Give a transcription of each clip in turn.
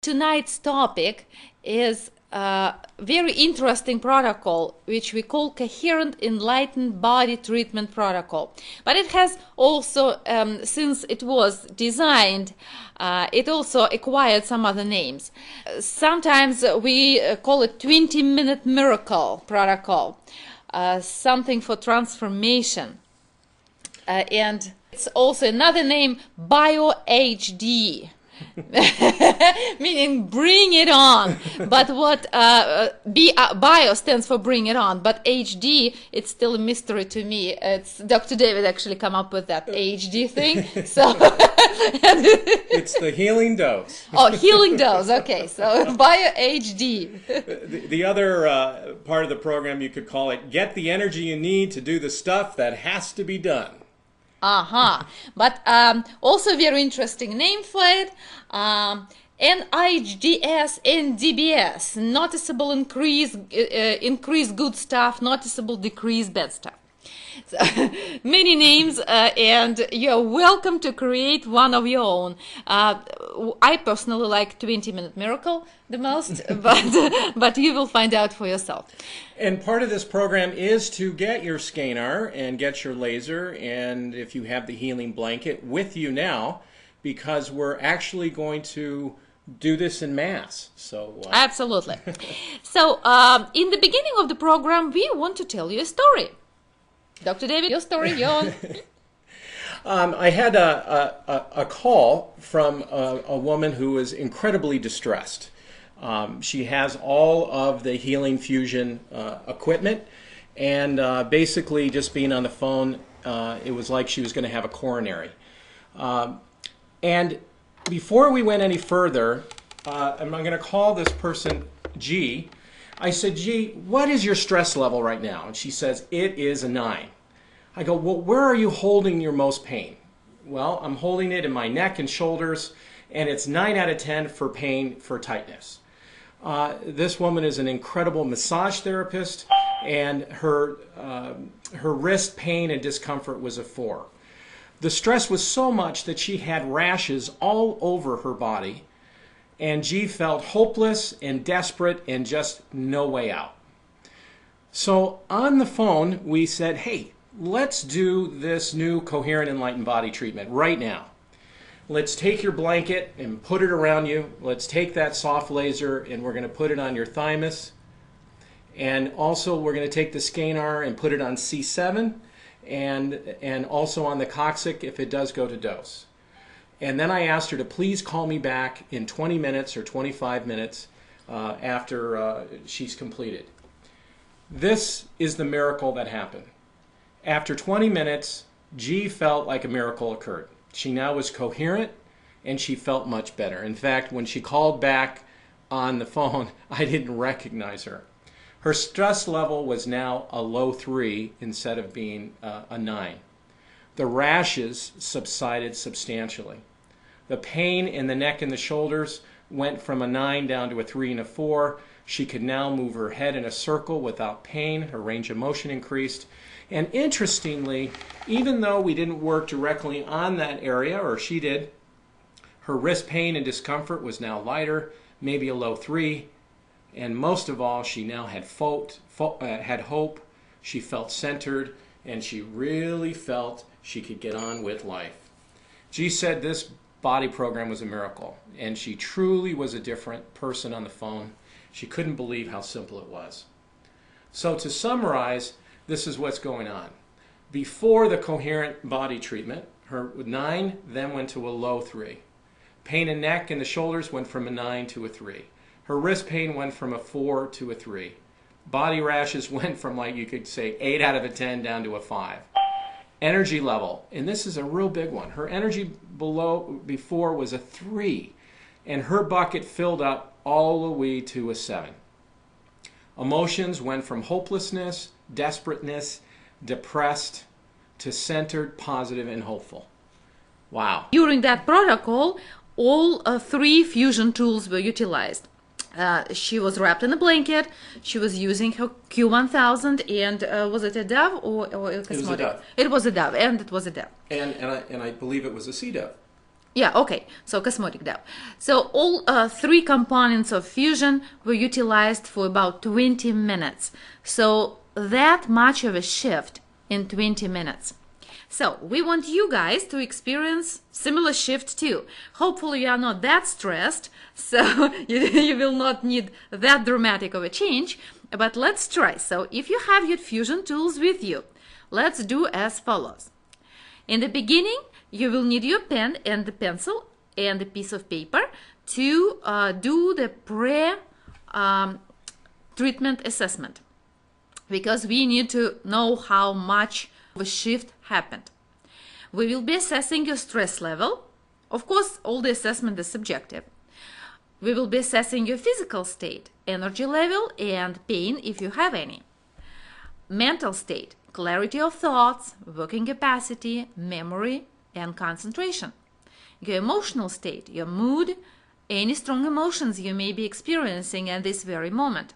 Tonight's topic is a very interesting protocol which we call Coherent Enlightened Body Treatment Protocol. But it has also, since it was designed, it also acquired some other names. Sometimes we call it 20-minute miracle protocol, something for transformation. And it's also another name, BioHD. Meaning bring it on. But what bio stands for bring it on, but HD, it's still a mystery to me. It's Dr. David actually come up with that HD thing. So it's the healing dose. Oh, healing dose. Okay, so bio HD. The other part of the program, you could call it get the energy you need to do the stuff that has to be done. But also very interesting name for it. NIHDS and DBS, noticeable increase good stuff, noticeable decrease bad stuff. So, many names, and you're welcome to create one of your own. I personally like 20-minute miracle the most, but you will find out for yourself. And part of this program is to get your scanner and get your laser, and if you have the healing blanket with you now, because we're actually going to do this in mass. So absolutely. So in the beginning of the program, we want to tell you a story. Dr. David, your story, your I had a call from a woman who is incredibly distressed. She has all of the healing fusion equipment, and basically just being on the phone, it was like she was going to have a coronary. And before we went any further, I'm going to call this person G. I said, G, what is your stress level right now? And she says, it is a 9. I go, well, where are you holding your most pain? Well, I'm holding it in my neck and shoulders, and it's 9 out of 10 for pain, for tightness. This woman is an incredible massage therapist, and her wrist pain and discomfort was a 4. The stress was so much that she had rashes all over her body, and G felt hopeless and desperate and just no way out. So on the phone, we said, hey, let's do this new Coherent Enlightened Body treatment right now. Let's take your blanket and put it around you. Let's take that soft laser and we're going to put it on your thymus. And also we're going to take the scanner and put it on C7 and also on the coccyx if it does go to dose. And then I asked her to please call me back in 20 minutes or 25 minutes after she's completed. This is the miracle that happened. After 20 minutes, G felt like a miracle occurred. She now was coherent and she felt much better. In fact, when she called back on the phone, I didn't recognize her. Her stress level was now a low 3 instead of being a 9. The rashes subsided substantially. The pain in the neck and the shoulders went from a 9 down to a 3 and a 4. She could now move her head in a circle without pain. Her range of motion increased. And interestingly, even though we didn't work directly on that area, or she did, her wrist pain and discomfort was now lighter, maybe a low 3. And most of all, she now had hope. She felt centered, and she really felt she could get on with life. G said this body program was a miracle, and she truly was a different person on the phone. She couldn't believe how simple it was. So to summarize, this is what's going on. Before the coherent body treatment, her 9 then went to a low 3. Pain in neck and the shoulders went from a 9 to a 3. Her wrist pain went from a 4 to a 3. Body rashes went from, like you could say, 8 out of a 10 down to a 5. Energy level, and this is a real big one. Her energy before was a 3, and her bucket filled up all the way to a 7. Emotions went from hopelessness, desperateness, depressed, to centered, positive, and hopeful. Wow. During that protocol, all 3 fusion tools were utilized. She was wrapped in a blanket. She was using her Q1000, and was it a Dove or a Cosmotic? It was a Dove. It was a Dove, and it was a Dove. And I believe it was a C Dove. Yeah, okay, so osmotic depth. So all three components of fusion were utilized for about 20 minutes. So that much of a shift in 20 minutes. So we want you guys to experience similar shift too. Hopefully you are not that stressed, so you will not need that dramatic of a change, but let's try. So if you have your fusion tools with you, let's do as follows. In the beginning, you will need your pen and the pencil and a piece of paper to do the pre-treatment assessment, because we need to know how much of a shift happened. We will be assessing your stress level. Of course, all the assessment is subjective. We will be assessing your physical state, energy level, and pain if you have any. Mental state, clarity of thoughts, working capacity, memory, and concentration. Your emotional state, your mood, any strong emotions you may be experiencing at this very moment.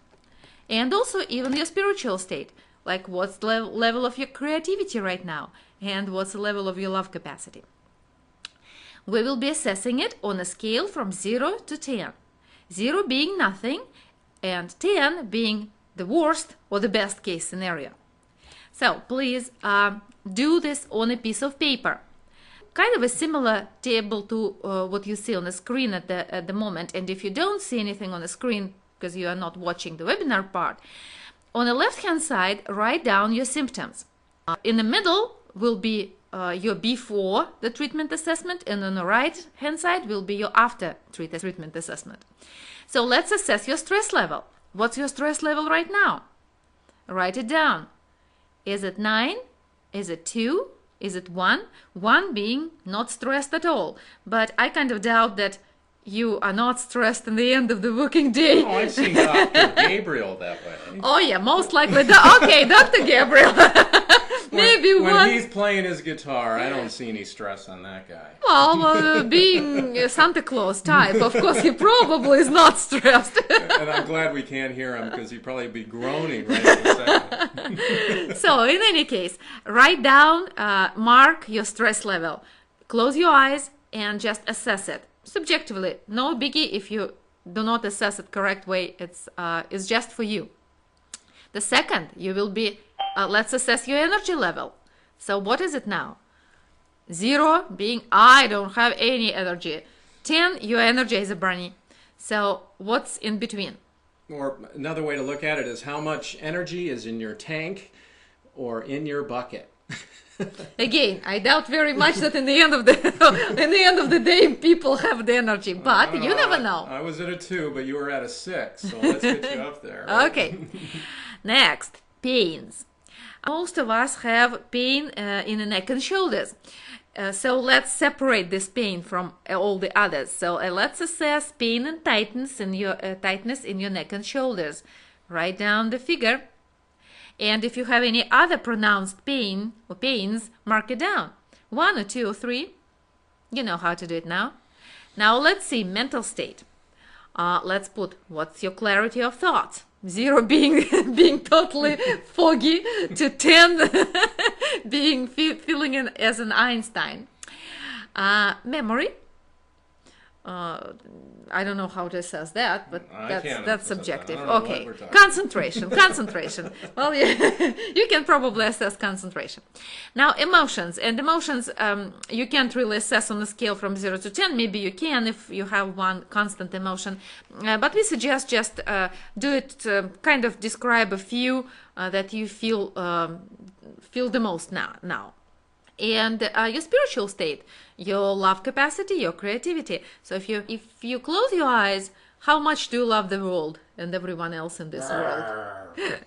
And also even your spiritual state, like what's the level of your creativity right now, and what's the level of your love capacity. We will be assessing it on a scale from 0 to 10. 0 being nothing, and 10 being the worst or the best case scenario. So please do this on a piece of paper. Kind of a similar table to what you see on the screen at the moment. And if you don't see anything on the screen because you are not watching the webinar part, on the left-hand side, write down your symptoms. In the middle will be your before the treatment assessment, and on the right-hand side will be your after treatment assessment. So let's assess your stress level. What's your stress level right now? Write it down. Is it 9? Is it 2? Is it 1? 1 being not stressed at all. But I kind of doubt that you are not stressed in the end of the working day. Oh, I've seen Dr. Gabriel that way. Oh yeah, most likely. Okay, Dr. Gabriel. Maybe when he's playing his guitar, I don't see any stress on that guy. Well, being a Santa Claus type, of course, he probably is not stressed. And I'm glad we can't hear him, because he'd probably be groaning right in a second. So, in any case, write down, mark your stress level. Close your eyes and just assess it. Subjectively, no biggie if you do not assess it correct way. It's just for you. The second, you will be, let's assess your energy level. So what is it now? 0 being I don't have any energy. 10, your energy is burning. So what's in between? Or another way to look at it is how much energy is in your tank or in your bucket. Again, I doubt very much that in the end of the day people have the energy, but you never know. I was at a 2, but you were at a 6, so let's get you up there. Right? Okay. Next, pains. Most of us have pain in the neck and shoulders. So let's separate this pain from all the others. So let's assess pain and tightness in your neck and shoulders. Write down the figure. And if you have any other pronounced pain or pains, mark it down. 1 or 2 or 3. You know how to do it now. Now let's see mental state. Let's put what's your clarity of thoughts. 0 being totally foggy, to 10 being feeling as an Einstein. Memory. I don't know how to assess that, but that's subjective. Okay, concentration. Well, you can probably assess concentration. Now, emotions. And emotions, you can't really assess on a scale from 0 to 10. Maybe you can if you have one constant emotion. But we suggest just do it, kind of describe a few that you feel the most now. And your spiritual state, your love capacity, your creativity. So if you close your eyes, how much do you love the world and everyone else in this world?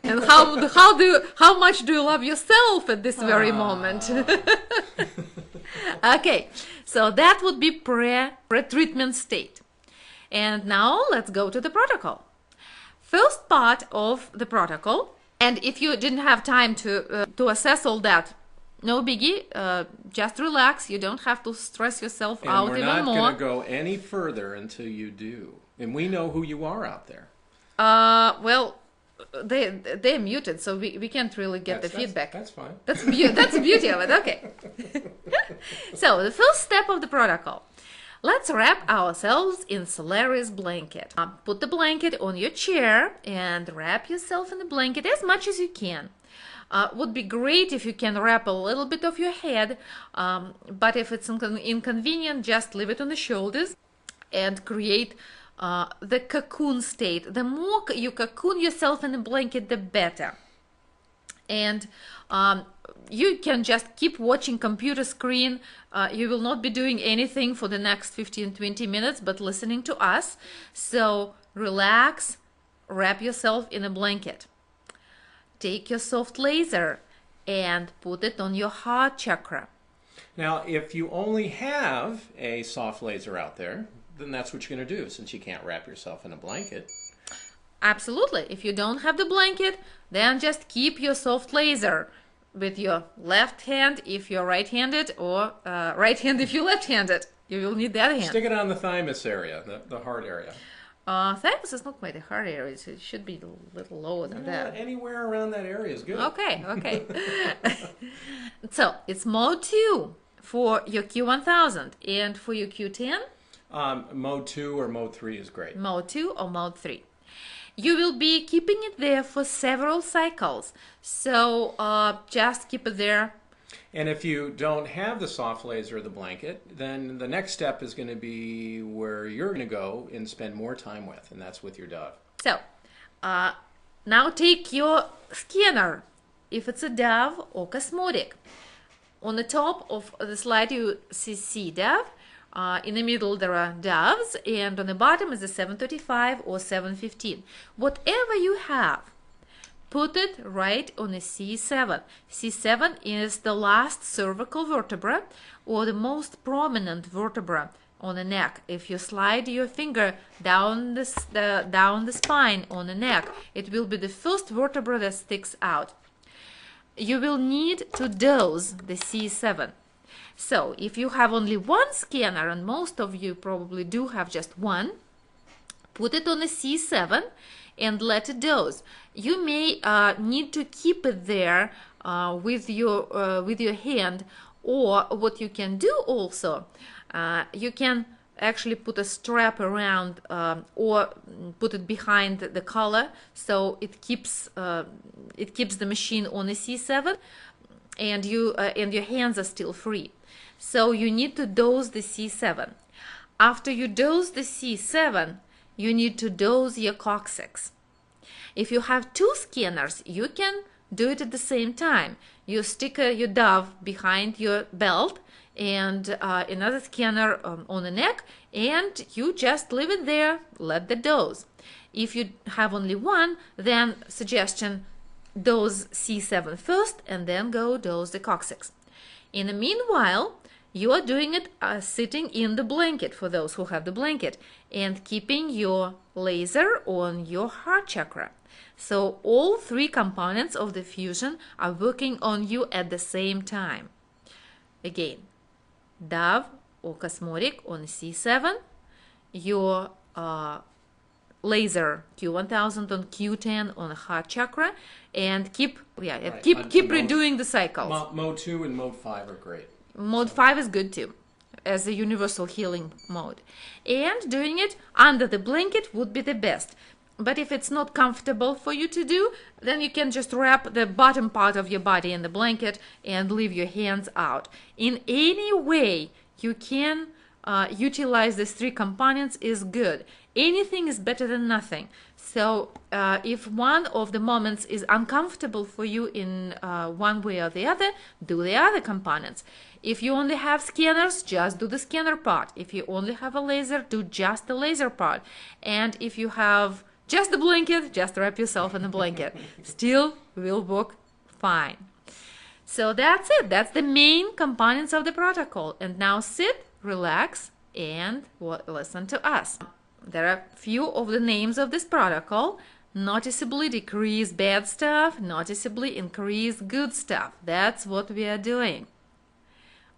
And how much do you love yourself at this very moment? Okay, so that would be pre-treatment state. And now let's go to the protocol. First part of the protocol, and if you didn't have time to assess all that, no biggie, just relax. You don't have to stress yourself out even more. And we're not going to go any further until you do. And we know who you are out there. Well, they're muted, so we can't really get the feedback. That's fine. That's the beauty of it. Okay. So the first step of the protocol. Let's wrap ourselves in Solaris blanket. Put the blanket on your chair and wrap yourself in the blanket as much as you can. Would be great if you can wrap a little bit of your head, but if it's inconvenient, just leave it on the shoulders and create the cocoon state. The more you cocoon yourself in the blanket, the better. And you can just keep watching computer screen. You will not be doing anything for the next 15-20 minutes but listening to us. So relax, wrap yourself in a blanket. Take your soft laser and put it on your heart chakra. Now, if you only have a soft laser out there, then that's what you're going to do, since you can't wrap yourself in a blanket. Absolutely. If you don't have the blanket, then just keep your soft laser with your left hand if you're right-handed, or right hand if you're left-handed. You will need the other hand. Stick it on the thymus area, the heart area. Thymus is not quite a heart area, so it should be a little lower than that. Anywhere around that area is good. Okay. So it's mode 2 for your Q1000, and for your Q10? Mode 2 or mode 3 is great. Mode 2 or mode 3. You will be keeping it there for several cycles, so just keep it there. And if you don't have the soft laser or the blanket, then the next step is going to be where you're going to go and spend more time with, and that's with your dove. So now take your scanner, if it's a dove or cosmotic. On the top of the slide you see dove. In the middle there are doves, and on the bottom is a 735 or 715. Whatever you have, put it right on a C7. C7 is the last cervical vertebra, or the most prominent vertebra on the neck. If you slide your finger down the spine on the neck, it will be the first vertebra that sticks out. You will need to dose the C7. So if you have only one scanner, and most of you probably do have just one, put it on a C7 and let it dose. You may need to keep it there with your hand, or what you can do also, you can actually put a strap around or put it behind the collar, so it keeps the machine on a C7, and your hands are still free. So you need to dose the C7. After you dose the C7, you need to dose your coccyx. If you have two scanners, you can do it at the same time. You stick your dove behind your belt and another scanner on the neck, and you just leave it there, let the dose. If you have only one, then suggestion, dose C7 first and then go dose the coccyx. In the meanwhile, you are doing it sitting in the blanket, for those who have the blanket, and keeping your laser on your heart chakra. So all three components of the fusion are working on you at the same time. Again, dove or cosmotic on C7, your laser Q1000 on Q10 on the heart chakra, and keep redoing the cycles. Mode 2 and mode 5 are great. Mode 5 is good too, as a universal healing mode. And doing it under the blanket would be the best. But if it's not comfortable for you to do, then you can just wrap the bottom part of your body in the blanket and leave your hands out. In any way you can utilize these three components is good. Anything is better than nothing. So if one of the moments is uncomfortable for you in one way or the other, do the other components. If you only have scanners, just do the scanner part. If you only have a laser, do just the laser part. And if you have just the blanket, just wrap yourself in the blanket. Still will work fine. So that's it. That's the main components of the protocol. And now sit, relax, and listen to us. There are few of the names of this protocol. Noticeably decrease bad stuff, noticeably increase good stuff. That's what we are doing.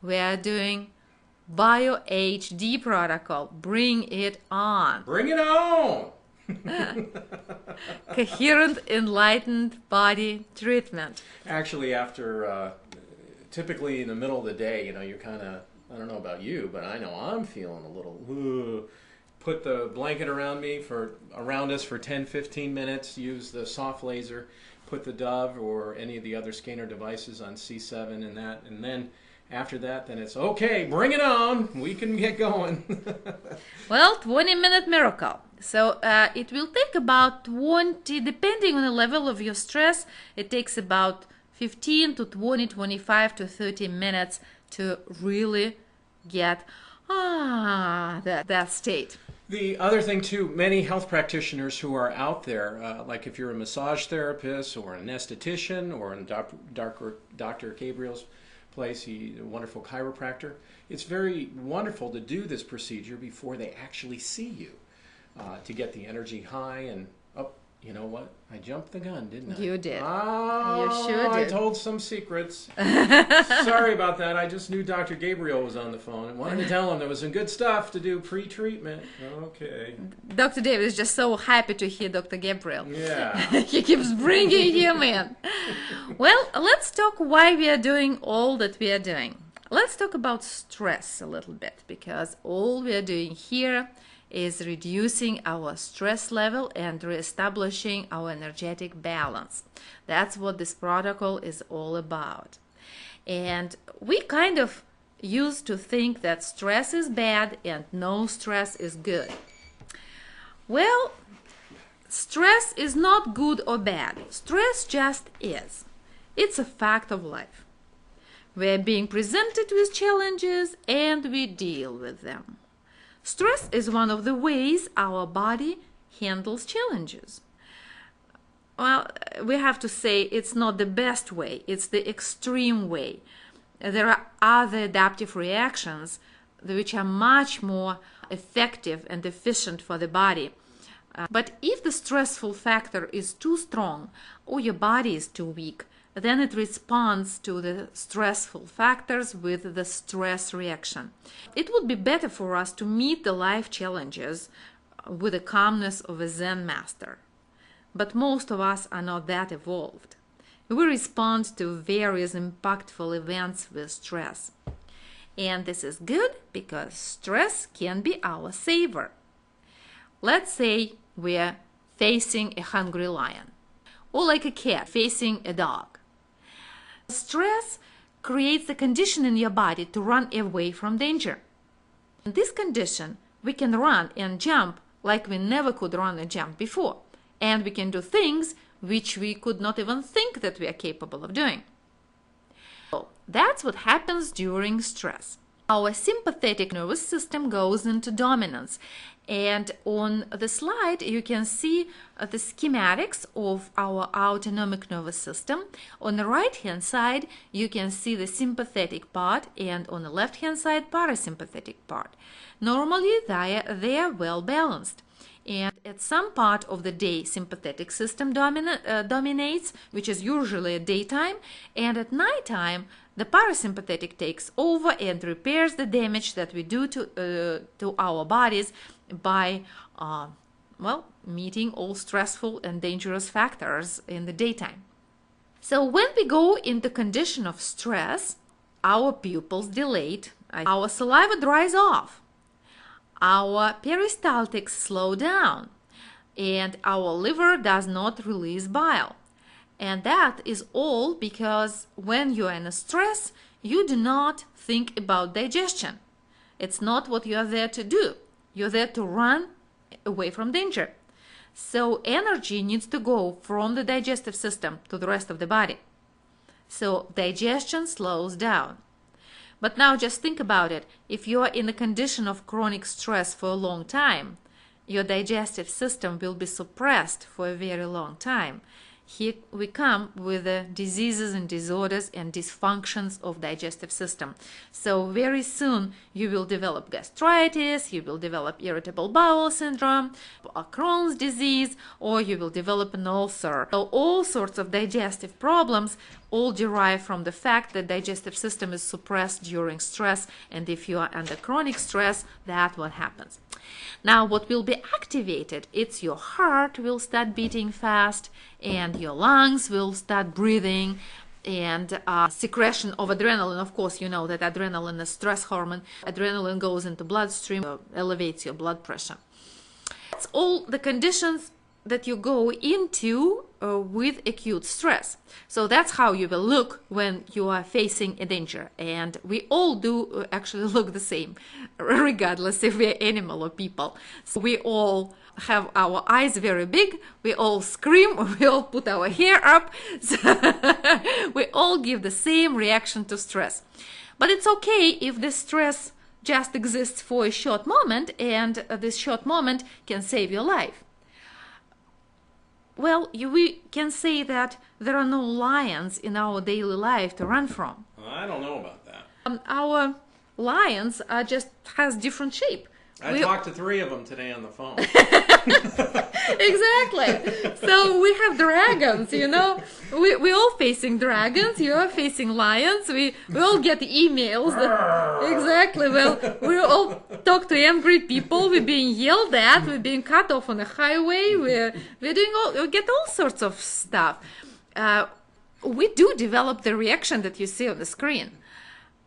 We are doing Bio HD protocol. Bring it on. Bring it on! Coherent enlightened body treatment. Actually, after typically in the middle of the day, you're kind of I don't know about you, but I know I'm feeling a little, put the blanket around us for 10-15 minutes, use the soft laser, put the Dove or any of the other scanner devices on C7 and then after that, then it's okay, bring it on, we can get going. Well, 20-minute miracle. So it will take about 20, depending on the level of your stress, it takes about 15 to 20, 25 to 30 minutes to really get that state. The other thing too, many health practitioners who are out there, like if you're a massage therapist or an esthetician or in Dr. Gabriel's place, he's a wonderful chiropractor, it's very wonderful to do this procedure before they actually see you to get the energy high and up. You know what? I jumped the gun, didn't I? You did. Oh, you sure did. I told some secrets. Sorry about that. I just knew Dr. Gabriel was on the phone and wanted to tell him there was some good stuff to do pre-treatment. Okay. Dr. David is just so happy to hear Dr. Gabriel. Yeah. He keeps bringing him in. Well, let's talk why we are doing all that we are doing. Let's talk about stress a little bit, because all we are doing here is reducing our stress level and reestablishing our energetic balance. That's what this protocol is all about. And we kind of used to think that stress is bad and no stress is good. Well, stress is not good or bad. Stress just is. It's a fact of life. We're being presented with challenges and we deal with them. Stress is one of the ways our body handles challenges. Well, we have to say it's not the best way, it's the extreme way. There are other adaptive reactions which are much more effective and efficient for the body. But if the stressful factor is too strong or your body is too weak, then it responds to the stressful factors with the stress reaction. It would be better for us to meet the life challenges with the calmness of a Zen master. But most of us are not that evolved. We respond to various impactful events with stress. And this is good because stress can be our savior. Let's say we're facing a hungry lion, or like a cat facing a dog. Stress creates a condition in your body to run away from danger. In this condition, we can run and jump like we never could run and jump before. And we can do things which we could not even think that we are capable of doing. So that's what happens during stress. Our sympathetic nervous system goes into dominance. And on the slide, you can see the schematics of our autonomic nervous system. On the right-hand side, you can see the sympathetic part, and on the left-hand side, parasympathetic part. Normally, they are well balanced. And at some part of the day, sympathetic system dominates, which is usually at daytime, and at nighttime, the parasympathetic takes over and repairs the damage that we do to our bodies by, meeting all stressful and dangerous factors in the daytime. So when we go in the condition of stress, our pupils dilate, our saliva dries off, our peristaltics slow down, and our liver does not release bile. And that is all because when you are in a stress, you do not think about digestion. It's not what you are there to do. You're there to run away from danger. So energy needs to go from the digestive system to the rest of the body. So digestion slows down. But now just think about it. If you are in a condition of chronic stress for a long time, your digestive system will be suppressed for a very long time. Here we come with the diseases and disorders and dysfunctions of digestive system. So very soon you will develop gastritis, you will develop irritable bowel syndrome, or Crohn's disease, or you will develop an ulcer. So all sorts of digestive problems all derive from the fact that digestive system is suppressed during stress, and if you are under chronic stress, that's what happens. Now what will be activated? It's your heart will start beating fast and your lungs will start breathing and secretion of adrenaline. Of course, you know that adrenaline is stress hormone. Adrenaline goes into bloodstream, elevates your blood pressure. It's all the conditions that you go into with acute stress. So that's how you will look when you are facing a danger. And we all do actually look the same, regardless if we're animal or people. So we all have our eyes very big, we all scream, we all put our hair up. So we all give the same reaction to stress. But it's okay if the stress just exists for a short moment, and this short moment can save your life. Well, we can say that there are no lions in our daily life to run from. I don't know about that. Our lions are just has different shape. I talked to 3 of them today on the phone. Exactly. So we have dragons, you know. We're all facing dragons. You are facing lions. We all get emails. Exactly. Well, we all talk to angry people. We're being yelled at. We're being cut off on the highway. We get all sorts of stuff. We do develop the reaction that you see on the screen.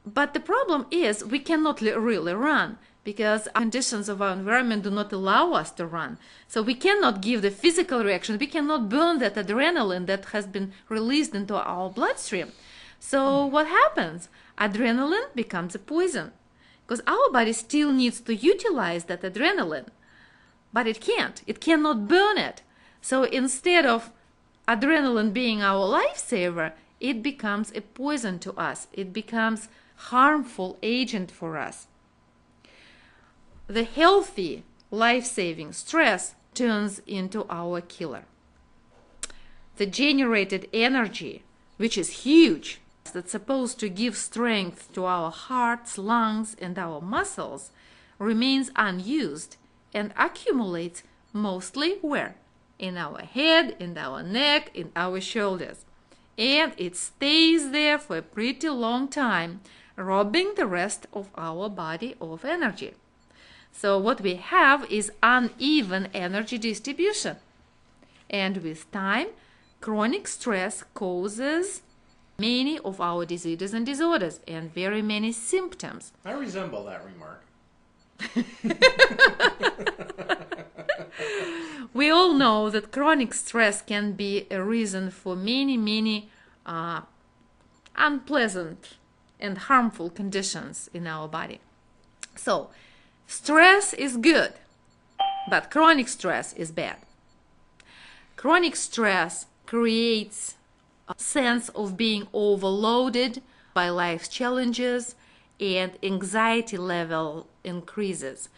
But the problem is we cannot really run, because conditions of our environment do not allow us to run. So we cannot give the physical reaction. We cannot burn that adrenaline that has been released into our bloodstream. So what happens? Adrenaline becomes a poison, because our body still needs to utilize that adrenaline, but it can't. It cannot burn it. So instead of adrenaline being our lifesaver, it becomes a poison to us. It becomes harmful agent for us. The healthy, life-saving stress turns into our killer. The generated energy, which is huge, that's supposed to give strength to our hearts, lungs, and our muscles, remains unused and accumulates mostly where? In our head, in our neck, in our shoulders. And it stays there for a pretty long time, robbing the rest of our body of energy. So what we have is uneven energy distribution. And with time, chronic stress causes many of our diseases and disorders and very many symptoms. I resemble that remark. We all know that chronic stress can be a reason for many unpleasant and harmful conditions in our body. So, stress is good, but chronic stress is bad. Chronic stress creates a sense of being overloaded by life's challenges, and anxiety level increases.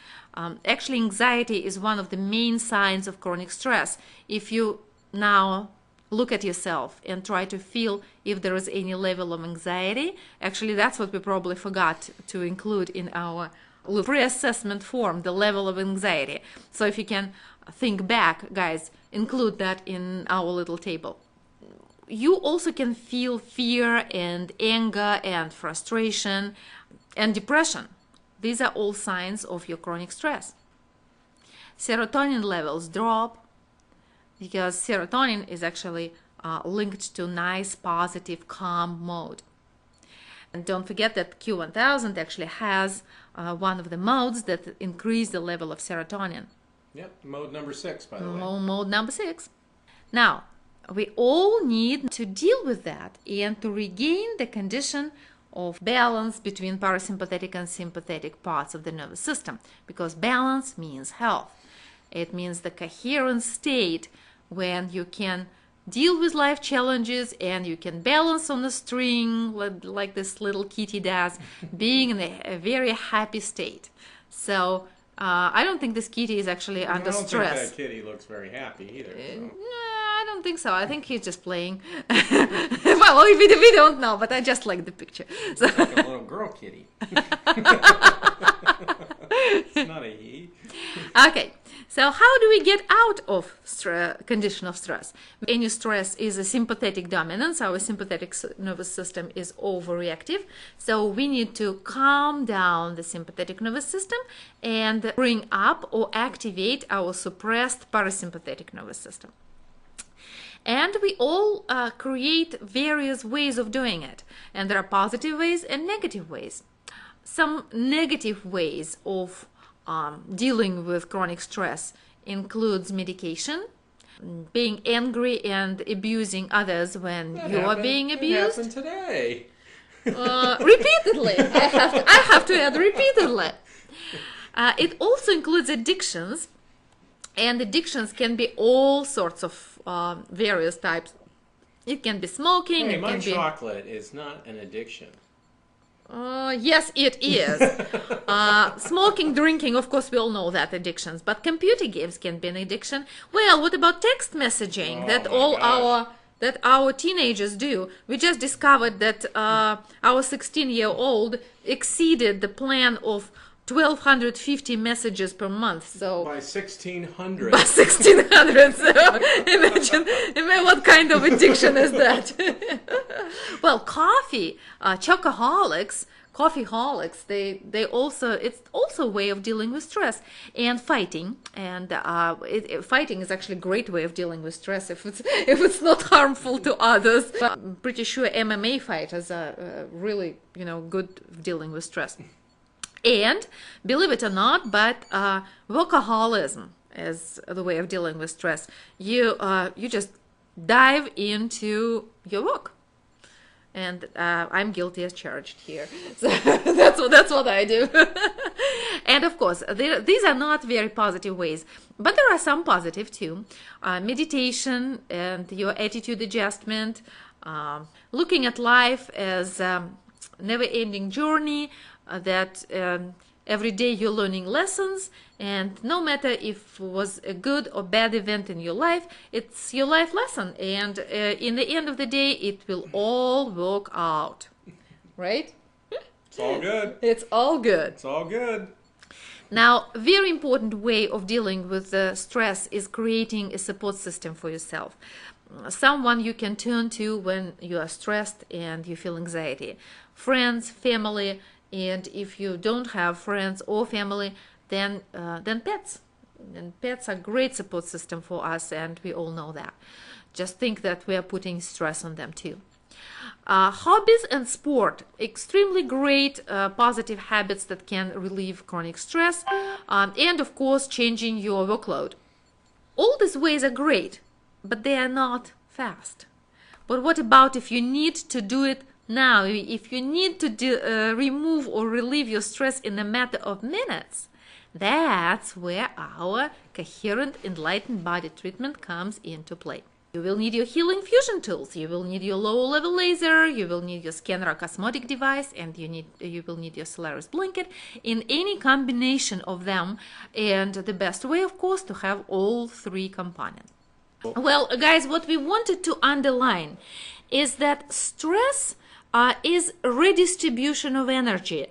Actually, anxiety is one of the main signs of chronic stress. If you now look at yourself and try to feel if there is any level of anxiety, actually that's what we probably forgot to include in our pre-assessment form, the level of anxiety. So if you can think back, guys, include that in our little table. You also can feel fear and anger and frustration and depression. These are all signs of your chronic stress. Serotonin levels drop because serotonin is actually linked to nice, positive, calm mode. And don't forget that Q1000 actually has one of the modes that increase the level of serotonin. Yep, mode number 6, by the way. Mode number 6. Now, we all need to deal with that and to regain the condition of balance between parasympathetic and sympathetic parts of the nervous system, because balance means health. It means the coherent state when you can deal with life challenges and you can balance on the string like this little kitty does, being in a very happy state. So I don't think this kitty is actually under stress. I don't think that kitty looks very happy either. So. I don't think so. I think he's just playing. Well, we don't know, but I just like the picture. So. It's like a little girl kitty. It's not a he. Okay, so how do we get out of condition of stress? Any stress is a sympathetic dominance. Our sympathetic nervous system is overreactive. So we need to calm down the sympathetic nervous system and bring up or activate our suppressed parasympathetic nervous system. And we all create various ways of doing it. And there are positive ways and negative ways. Some negative ways of dealing with chronic stress includes medication, being angry and abusing others when you are being abused. That happened today. Repeatedly. I have to add repeatedly. It also includes addictions, and addictions can be all sorts of various types. It can be smoking. Hey, my chocolate is not an addiction. Yes, it is. Smoking, drinking, of course, we all know that addictions. But computer games can be an addiction. Well, what about text messaging that our teenagers do? We just discovered that our 16-year-old exceeded the plan of 1,250 messages per month. So by 1,600. By 1,600. So imagine what kind of addiction is that? Well, coffee, chocoholics, coffeeholics, they also, it's also a way of dealing with stress. And fighting, and fighting is actually a great way of dealing with stress if it's not harmful to others. But I'm pretty sure MMA fighters are really, good dealing with stress. And believe it or not, but workaholism is the way of dealing with stress. You just dive into your work, and I'm guilty as charged here. So that's what I do. And of course, these are not very positive ways, but there are some positive too. Meditation and your attitude adjustment, looking at life as a never-ending journey. That every day you're learning lessons, and no matter if it was a good or bad event in your life, it's your life lesson, and in the end of the day it will all work out, right? It's all good. It's all good. It's all good. Now, a very important way of dealing with stress is creating a support system for yourself. Someone you can turn to when you are stressed and you feel anxiety. Friends, family. And if you don't have friends or family, then pets. And pets are a great support system for us, and we all know that. Just think that we are putting stress on them too. Hobbies and sport, extremely great positive habits that can relieve chronic stress, and of course changing your workload. All these ways are great, but they are not fast. But what about if you need to do it now? If you need to remove or relieve your stress in a matter of minutes, that's where our Coherent Enlightened Body Treatment comes into play. You will need your healing fusion tools, you will need your low-level laser, you will need your scanner or cosmetic device, and you will need your Solaris blanket in any combination of them. And the best way, of course, to have all three components. Well, guys, what we wanted to underline is that stress is redistribution of energy.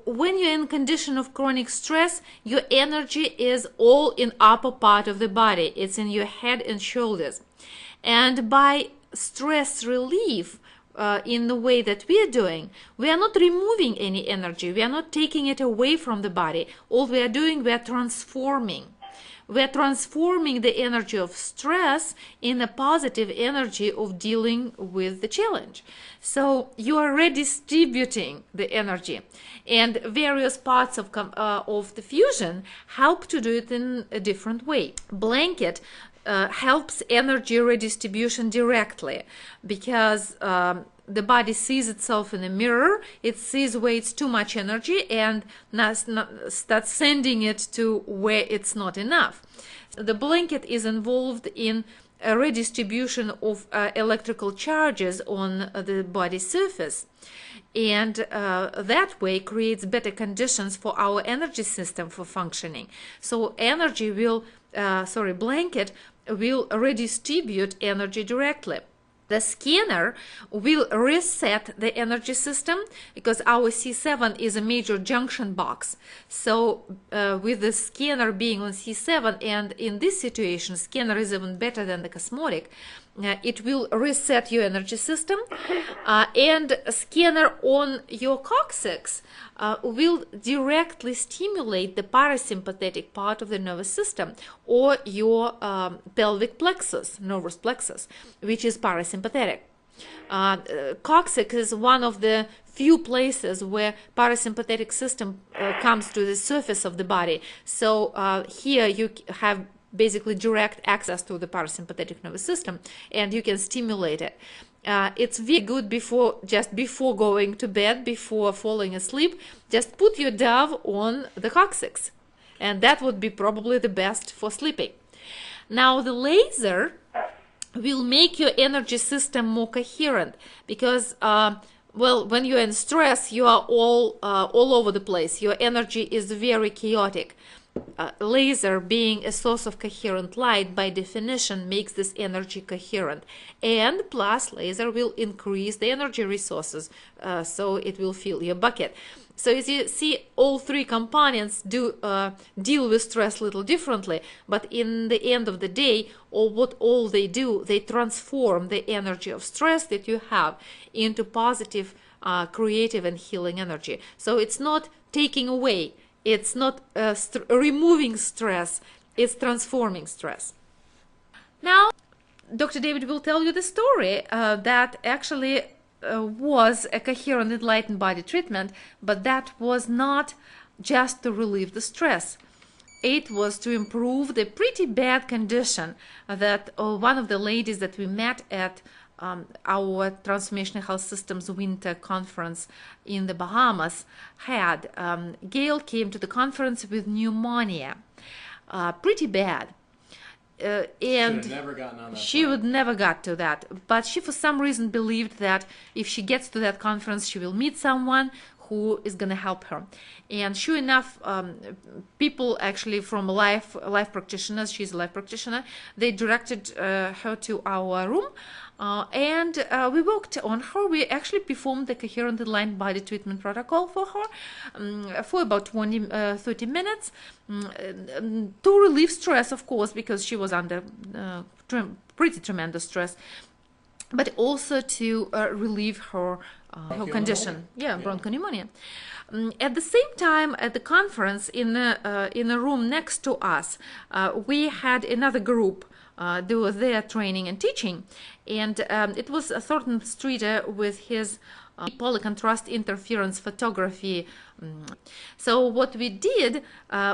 When you're in condition of chronic stress, your energy is all in upper part of the body. It's in your head and shoulders. And by stress relief, in the way that we are doing, we are not removing any energy. We are not taking it away from the body. All we are doing, we are transforming. We're transforming the energy of stress in a positive energy of dealing with the challenge. So you are redistributing the energy, and various parts of the fusion help to do it in a different way. Blanket helps energy redistribution directly, because the body sees itself in a mirror, it sees where it's too much energy and starts sending it to where it's not enough. The blanket is involved in a redistribution of electrical charges on the body surface, and that way creates better conditions for our energy system for functioning. So blanket will redistribute energy directly. The scanner will reset the energy system, because our C7 is a major junction box. So with the scanner being on C7, and in this situation, scanner is even better than the cosmetic, it will reset your energy system. And scanner on your coccyx will directly stimulate the parasympathetic part of the nervous system, or your pelvic plexus, nervous plexus, which is parasympathetic. Coccyx is one of the few places where parasympathetic system comes to the surface of the body. So here you have basically direct access to the parasympathetic nervous system, and you can stimulate it. It's very good just before going to bed, before falling asleep. Just put your dove on the coccyx, and that would be probably the best for sleeping. Now the laser will make your energy system more coherent, because well, when you're in stress, you are all over the place. Your energy is very chaotic. Laser, being a source of coherent light, by definition makes this energy coherent, and plus laser will increase the energy resources, so it will fill your bucket. So as you see, all three components do deal with stress a little differently, but in the end of the day, all they do, they transform the energy of stress that you have into positive, creative and healing energy. So it's not taking away, it's not removing stress, it's transforming stress. Now, Dr. David will tell you the story that actually was a coherent enlightened body treatment, but that was not just to relieve the stress. It was to improve the pretty bad condition that one of the ladies that we met at our Transformational Health Systems Winter Conference in the Bahamas had. Gail came to the conference with pneumonia, pretty bad. And she would never got to that, but she for some reason believed that if she gets to that conference she will meet someone who is going to help her. And sure enough, people actually from life practitioners, she's a life practitioner, they directed her to our room, and we worked on her. We actually performed the coherent enlightened body treatment protocol for her for about 30 minutes to relieve stress, of course, because she was under pretty tremendous stress, but also to relieve her condition, bronchopneumonia. At the same time, at the conference, in a room next to us, we had another group do their training and teaching, and it was Thornton Streeter with his polycontrast interference photography. So what we did,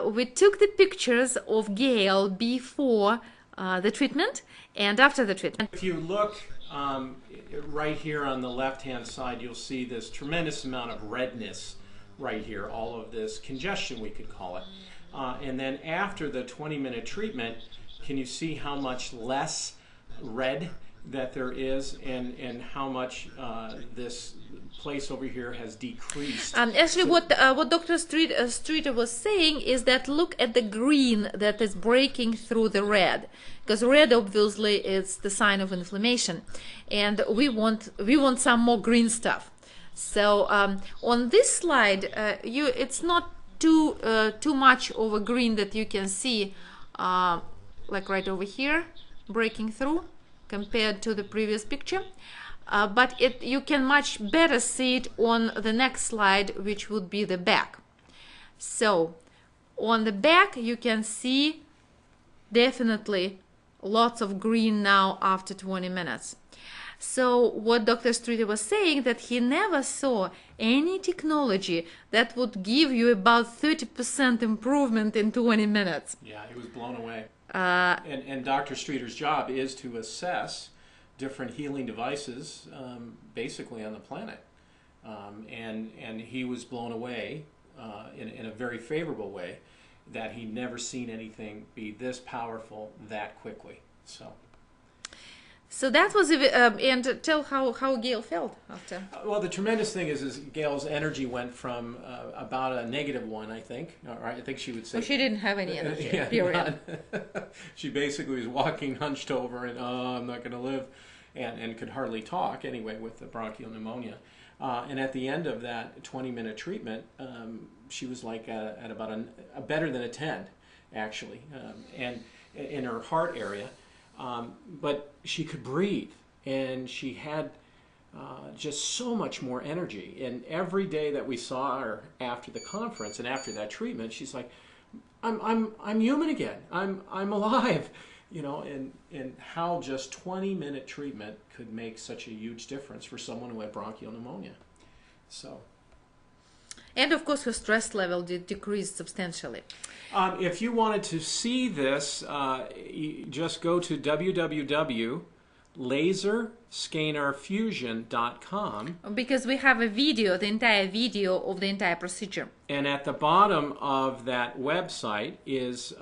we took the pictures of Gail before the treatment and after the treatment. If you look right here on the left-hand side, you'll see this tremendous amount of redness right here, all of this congestion, we could call it. And then after the 20-minute treatment, can you see how much less red that there is, and how much this place over here has decreased? Actually, what Dr. Streeter was saying is that look at the green that is breaking through the red, because red obviously is the sign of inflammation, and we want some more green stuff. So on this slide, it's not too much of a green that you can see, like right over here, breaking through, compared to the previous picture. But you can much better see it on the next slide, which would be the back. So on the back you can see definitely lots of green now after 20 minutes. So what Dr. Streeter was saying, that he never saw any technology that would give you about 30% improvement in 20 minutes. Yeah, he was blown away. And Dr. Streeter's job is to assess different healing devices basically on the planet. And he was blown away in a very favorable way that he'd never seen anything be this powerful that quickly. So that was, and tell how Gail felt after. Well, the tremendous thing is Gail's energy went from about a -1, I think. Or I think she would say. Well, she didn't have any energy, yeah, period. She basically was walking hunched over and, I'm not going to live, and could hardly talk anyway with the bronchial pneumonia. And at the end of that 20-minute treatment, she was like at about a better than a 10, actually, and in her heart area. But she could breathe, and she had just so much more energy. And every day that we saw her after the conference and after that treatment, she's like, I'm human again. I'm alive. You know, and how just 20-minute treatment could make such a huge difference for someone who had bronchial pneumonia. So. And of course, her stress level did decrease substantially. If you wanted to see this, just go to www.laserscannerfusion.com. Because we have a video, the entire video of the entire procedure. And at the bottom of that website is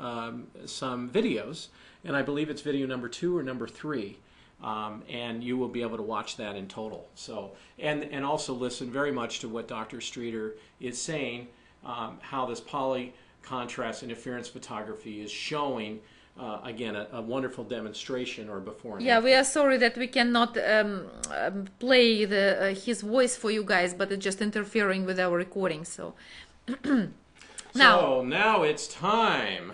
some videos, and I believe it's video number 2 or number 3. And you will be able to watch that in total. So, and also listen very much to what Dr. Streeter is saying, how this poly-contrast interference photography is showing, again, a wonderful demonstration or before and Yeah, after. we are sorry that we cannot play his voice for you guys, but it's just interfering with our recording. So, now it's time.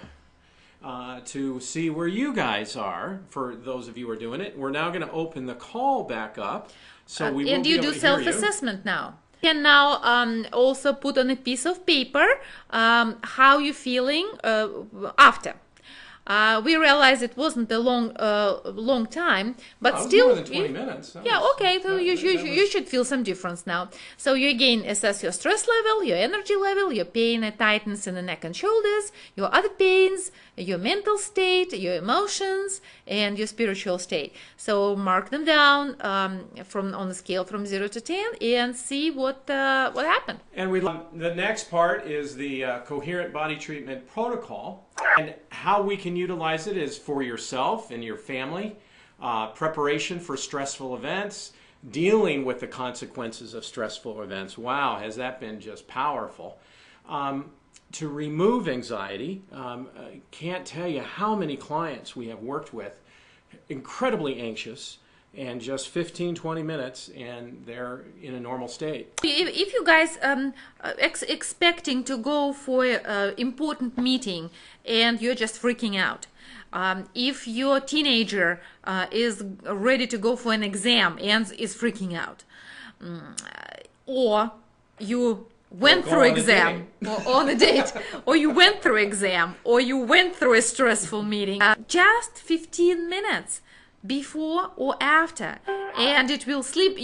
To see where you guys are, for those of you who are doing it. We're now going to open the call back up, so we will and be you able do to hear you. self-assessment now. You can now also put on a piece of paper how you're feeling after. We realized it wasn't a long time, but Well, it was still more than 20 minutes. Okay, so you should feel some difference now. So you again assess your stress level, your energy level, your pain and tightness in the neck and shoulders, your other pains, your mental state, your emotions, and your spiritual state. So mark them down on a scale from 0 to 10 and see what happened. And the next part is the Coherent Body Treatment Protocol, and how we can utilize it is for yourself and your family, preparation for stressful events, dealing with the consequences of stressful events. Wow, has that been just powerful. To remove anxiety, I can't tell you how many clients we have worked with, incredibly anxious, and just 15-20 minutes and they're in a normal state. If you guys expecting to go for an important meeting and you're just freaking out, if your teenager is ready to go for an exam and is freaking out, or you went through exam or on a date, or you went through exam, or you went through a stressful meeting, just 15 minutes before or after, and you will sleep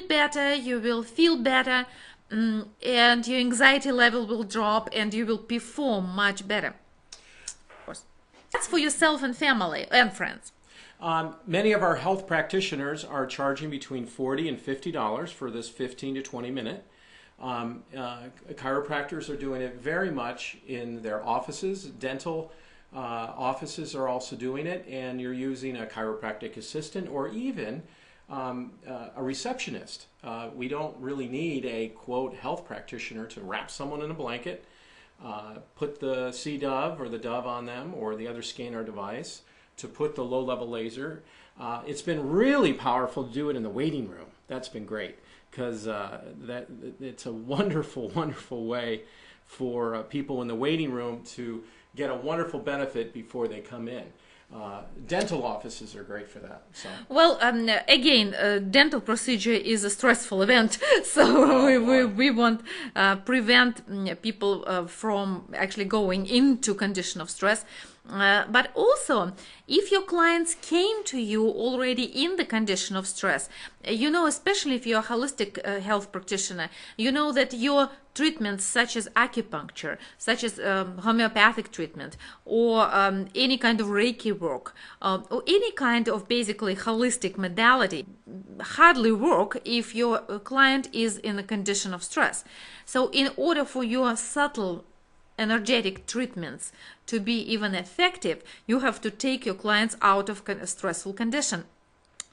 better, you will feel better, and your anxiety level will drop and you will perform much better. Of course, that's for yourself and family and friends. Many of our health practitioners are charging between $40 and $50 for this 15 to 20 minute. Chiropractors are doing it very much in their offices. Dental offices are also doing it, and you're using a chiropractic assistant or even a receptionist. We don't really need a, quote, health practitioner to wrap someone in a blanket, put the C-Dove or the Dove on them or the other scanner device, to put the low-level laser. It's been really powerful to do it in the waiting room. That's been great, because it's a wonderful, wonderful way for people in the waiting room to get a wonderful benefit before they come in. Dental offices are great for that. So. Well, again, dental procedure is a stressful event, so we want prevent people from actually going into condition of stress. But also, if your clients came to you already in the condition of stress, you know, especially if you're a holistic health practitioner, you know that your treatments such as acupuncture, such as homeopathic treatment, or any kind of Reiki work, or any kind of basically holistic modality hardly work if your client is in a condition of stress. So in order for your subtle energetic treatments to be even effective, you have to take your clients out of a stressful condition.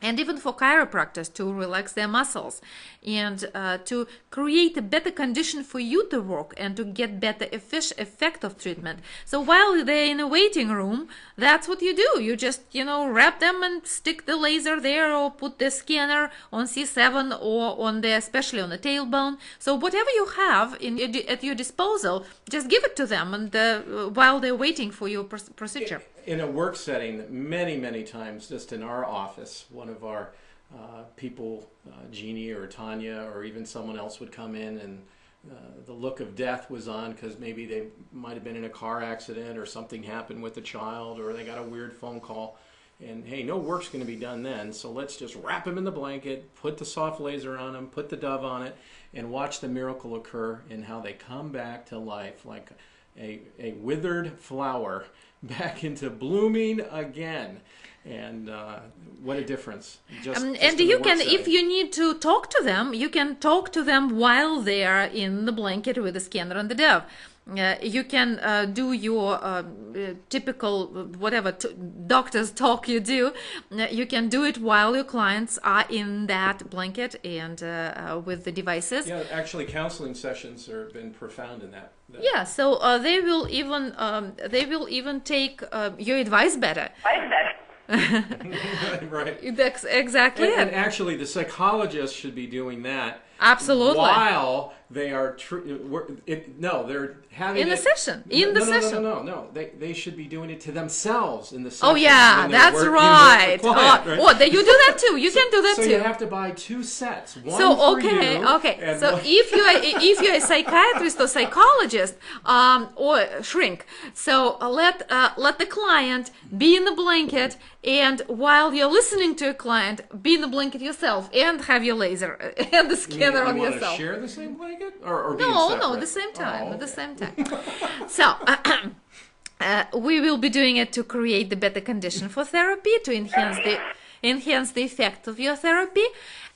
And even for chiropractors to relax their muscles and to create a better condition for you to work and to get better effect of treatment. So while they're in a waiting room, that's what you do. You just, wrap them and stick the laser there, or put the scanner on C7 or on especially on the tailbone. So whatever you have at your disposal, just give it to them, and while they're waiting for your procedure. In a work setting, many, many times, just in our office, one of our people, Jeannie or Tanya or even someone else would come in and the look of death was on because maybe they might have been in a car accident or something happened with the child or they got a weird phone call. And hey, no work's going to be done then, so let's just wrap him in the blanket, put the soft laser on him, put the dove on it, and watch the miracle occur in how they come back to life like a withered flower back into blooming again. And what a difference. And you can, if you need to talk to them, you can talk to them while they are in the blanket with the scanner and the dove. You can do your typical whatever doctor's talk you do. You can do it while your clients are in that blanket and with the devices. Yeah, actually, counseling sessions have been profound in that. Yeah, so they will even take your advice better. Right. That's exactly it. And actually, the psychologist should be doing that. Absolutely. While they are, they're having in the session. No. They should be doing it to themselves in the session. Oh yeah, that's right. You do that too. You can do that too. So you have to buy 2 sets. One so for you, okay. So if you're a psychiatrist or psychologist or shrink, so let the client be in the blanket, and while you're listening to a client, be in the blanket yourself and have your laser and the scanner on yourself. You want to share the same blanket or no, at the same time. Oh, at the same time. So we will be doing it to create the better condition for therapy, to enhance the effect of your therapy,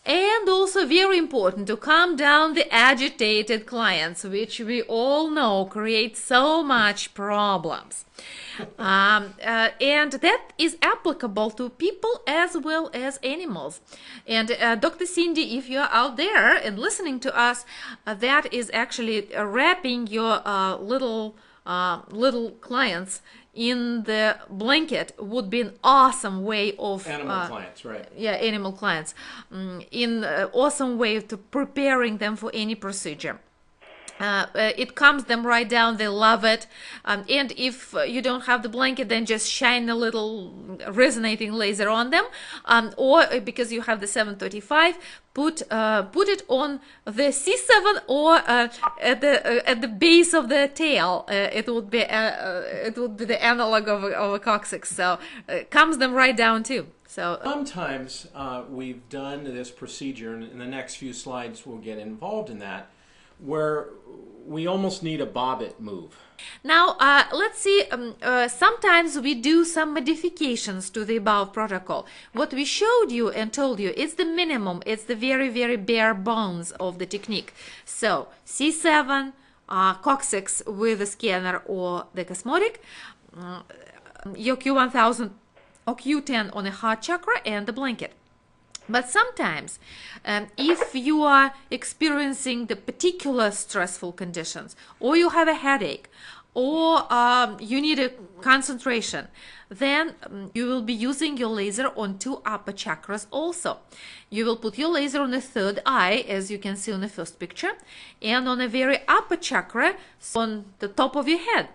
and also very important to calm down the agitated clients, which we all know create so much problems. And that is applicable to people as well as animals. And Dr. Cindy, if you're out there and listening to us, that is actually wrapping your little clients in the blanket would be an awesome way of animal clients, right? Yeah, animal clients, awesome way to preparing them for any procedure. It calms them right down. They love it. And if you don't have the blanket, then just shine a little resonating laser on them. Or because you have the 735, put it on the C7 or at the base of the tail. It would be the analog of a coccyx. So it calms them right down too. So sometimes we've done this procedure, and in the next few slides we'll get involved in that, where we almost need a bobbit move. Now, let's see, sometimes we do some modifications to the above protocol. What we showed you and told you, it's the minimum, it's the very, very bare bones of the technique. So, C7, coccyx with the scanner or the Cosmotic, your Q1000 or Q10 on the heart chakra and the blanket. But sometimes, if you are experiencing the particular stressful conditions, or you have a headache, or you need a concentration, then you will be using your laser on 2 upper chakras also. You will put your laser on the 3rd eye, as you can see on the first picture, and on a very upper chakra, so on the top of your head,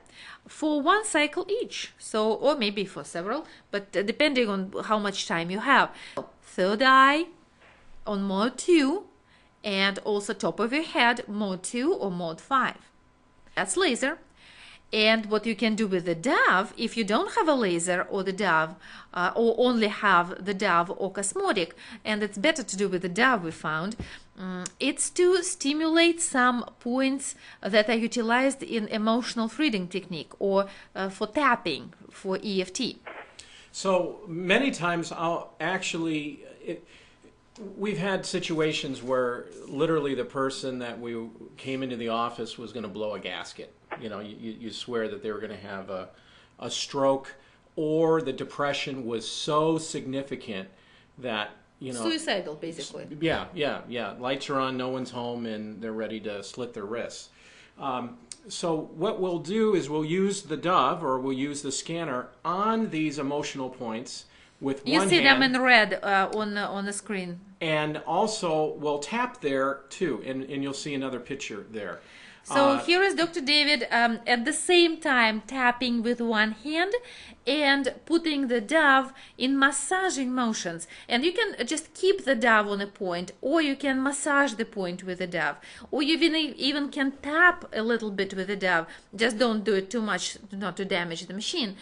for 1 cycle each. So, or maybe for several, but depending on how much time you have. 3rd eye on mode 2, and also top of your head, mode 2 or mode 5. That's laser. And what you can do with the dove, if you don't have a laser or the dove, or only have the dove or Cosmotic, and it's better to do with the dove, we found, it's to stimulate some points that are utilized in emotional freedom technique, or for tapping, for EFT. So many times we've had situations where literally the person that we came into the office was going to blow a gasket. You know, you swear that they were going to have a stroke, or the depression was so significant that, you know... Suicidal, basically. Yeah. Lights are on, no one's home, and they're ready to slit their wrists. So what we'll do is we'll use the dove, or we'll use the scanner on these emotional points with one hand. You see them in red on the screen. And also we'll tap there too, and you'll see another picture there. So here is Dr. David at the same time tapping with one hand and putting the dove in massaging motions. And you can just keep the dove on a point, or you can massage the point with the dove, or you even can tap a little bit with the dove. Just don't do it too much not to damage the machine.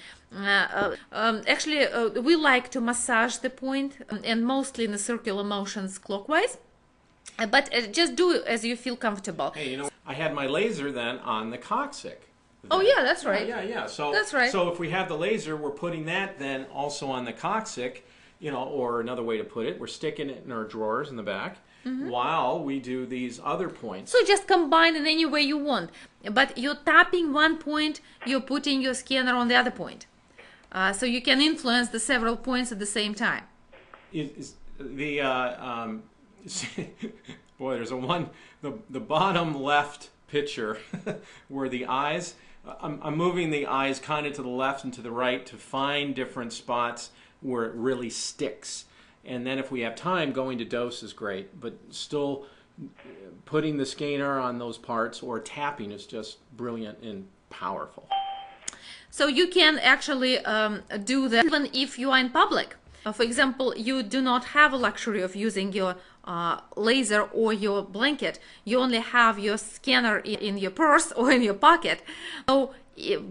Actually, we like to massage the point, and mostly in the circular motions clockwise. But just do it as you feel comfortable. Hey, you know, I had my laser then on the coccyx. Oh yeah, that's right. Yeah. So that's right. So if we have the laser, we're putting that then also on the coccyx, you know, or another way to put it, we're sticking it in our drawers in the back while we do these other points. So just combine in any way you want. But you're tapping one point, you're putting your scanner on the other point. So you can influence the several points at the same time. Boy, there's the bottom left picture where the eyes, I'm moving the eyes kind of to the left and to the right to find different spots where it really sticks. And then if we have time, going to dose is great, but still putting the scanner on those parts or tapping is just brilliant and powerful. So you can actually do that even if you are in public. For example, you do not have a luxury of using your laser or your blanket. You only have your scanner in your purse or in your pocket. So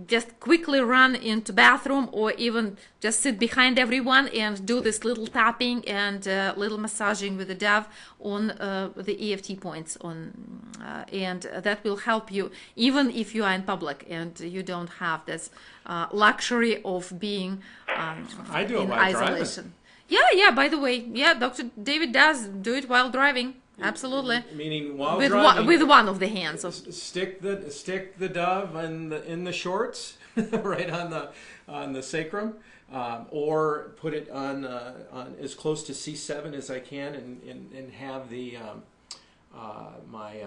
just quickly run into bathroom, or even just sit behind everyone and do this little tapping and little massaging with the dove on the EFT points and that will help you even if you are in public and you don't have this luxury of being I do in it while isolation. Yeah, by the way, Dr. David does do it while driving. Absolutely. Meaning while with driving, with one of the hands. stick the dove in the shorts, right on the sacrum, or put it on as close to C7 as I can, and have the my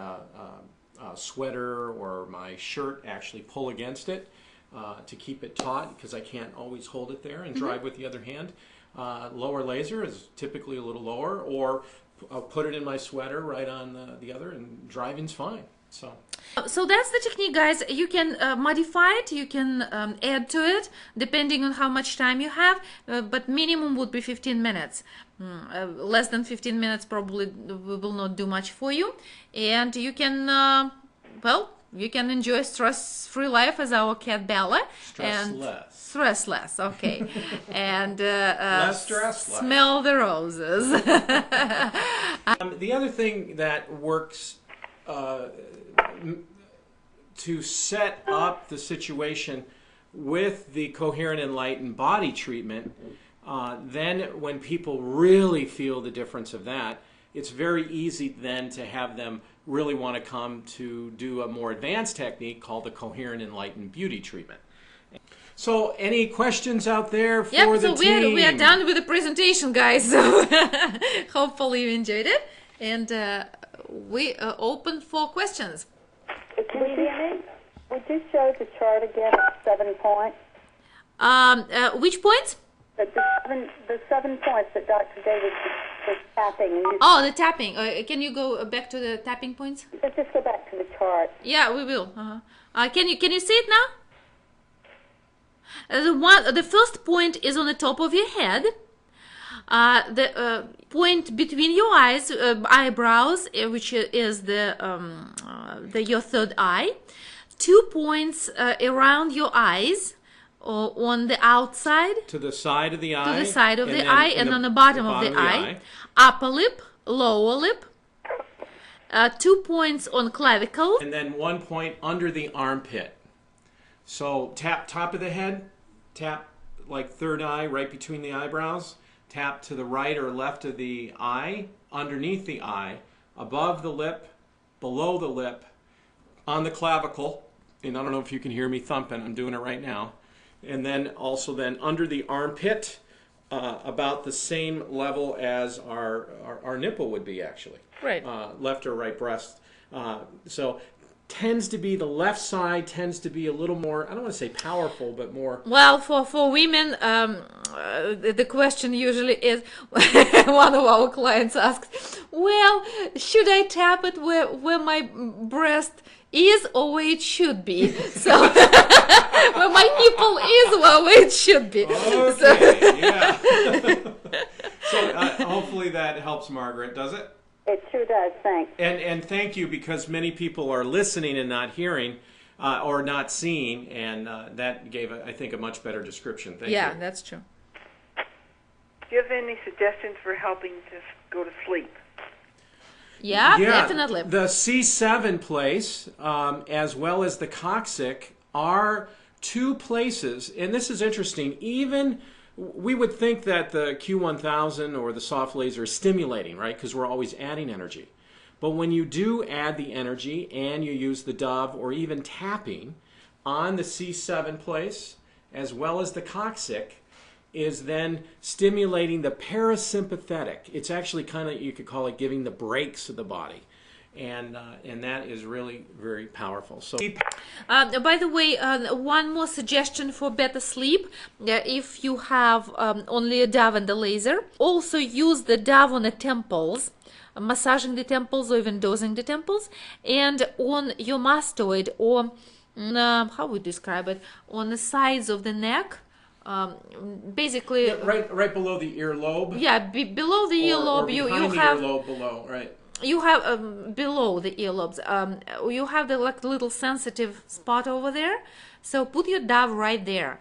sweater or my shirt actually pull against it to keep it taut, because I can't always hold it there and drive with the other hand. Lower laser is typically a little lower, or I'll put it in my sweater right on the other, and driving's fine. So that's the technique, guys. You can modify it, you can add to it depending on how much time you have, but minimum would be 15 minutes. Less than 15 minutes probably will not do much for you, and you can you can enjoy stress-free life as our cat Bella. Stressless, okay. And less stress, smell the roses. The other thing that works to set up the situation with the Coherent Enlightened body treatment, then when people really feel the difference of that, it's very easy then to have them really want to come to do a more advanced technique called the Coherent Enlightened beauty treatment. So, any questions out there for the team? We are done with the presentation, guys. So hopefully you enjoyed it, and we are open for questions. Would you show the chart again of 7 points? Which points? The 7 points that Dr. David was tapping. Oh, the tapping. Can you go back to the tapping points? Let's just go back to the chart. Yeah, we will. Can you see it now? The first point is on the top of your head. The point between your eyebrows, which is your third eye. 2 points around your eyes, or on the outside. To the side of the eye. To the side of the eye, and on the bottom of the eye. Upper lip, lower lip. 2 points on clavicle. And then 1 point under the armpit. So tap top of the head, tap like third eye right between the eyebrows, tap to the right or left of the eye, underneath the eye, above the lip, below the lip, on the clavicle, and I don't know if you can hear me thumping, I'm doing it right now, and then also then under the armpit, about the same level as our nipple would be actually. Right. Left or right breast. So tends to be the left side tends to be a little more, I don't want to say powerful, but more. Well, for women, the question usually is, one of our clients asks, well, should I tap it where my breast is or where it should be. So well, my nipple is where it should be. Okay, yeah. So hopefully that helps Margaret, does it? It sure does, thanks. And thank you, because many people are listening and not hearing or not seeing, and that gave, I think, a much better description. Thank you. Yeah, that's true. Do you have any suggestions for helping to go to sleep? Yeah, definitely. The C7 place, as well as the coccyx, are two places, and this is interesting. Even we would think that the Q1000 or the soft laser is stimulating, right? Because we're always adding energy. But when you do add the energy and you use the dove or even tapping on the C7 place, as well as the coccyx, is then stimulating the parasympathetic. It's actually kind of, you could call it giving the brakes to the body. And that is really very powerful. So, by the way, one more suggestion for better sleep. If you have only a dove and the laser, also use the dove on the temples, massaging the temples or even dosing the temples, and on your mastoid, or how would you describe it, on the sides of the neck. Basically, yeah, right below the earlobe. Yeah, below the earlobe. Or you behind the have earlobe below, right? You have below the earlobes. You have the like little sensitive spot over there. So put your dove right there.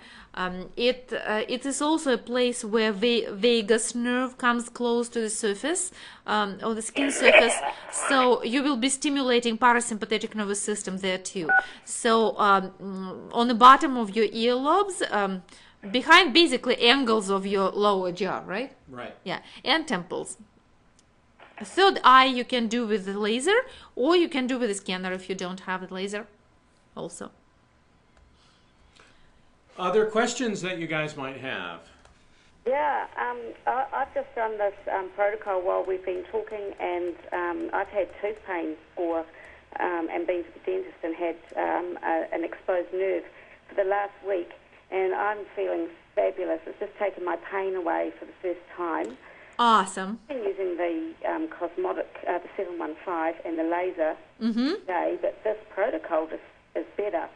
It is also a place where vagus nerve comes close to the surface or the skin surface. So you will be stimulating parasympathetic nervous system there too. So on the bottom of your earlobes. Behind basically angles of your lower jaw, right? Right. Yeah, and temples. A third eye you can do with the laser, or you can do with the scanner if you don't have the laser also. Other questions that you guys might have? Yeah, I've just done this protocol while we've been talking, and I've had tooth pain and been to the dentist and had an exposed nerve for the last week. And I'm feeling fabulous. It's just taken my pain away for the first time. Awesome. I've been using the cosmetic, the 715 and the laser today, but this protocol just is better.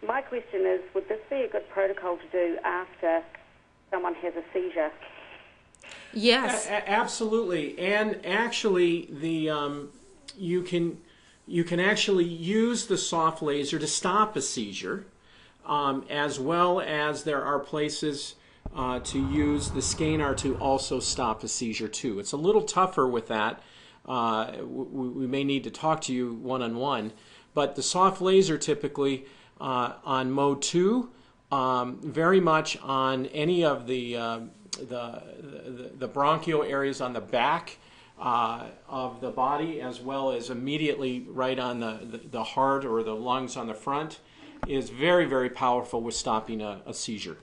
My question is, would this be a good protocol to do after someone has a seizure? Yes. Absolutely. And actually, you can actually use the soft laser to stop a seizure. As well as there are places to use the scanner to also stop a seizure too. It's a little tougher with that. We may need to talk to you one-on-one, but the soft laser typically on mode 2, very much on any of the bronchial areas on the back of the body, as well as immediately right on the heart or the lungs on the front, is very, very powerful with stopping a seizure.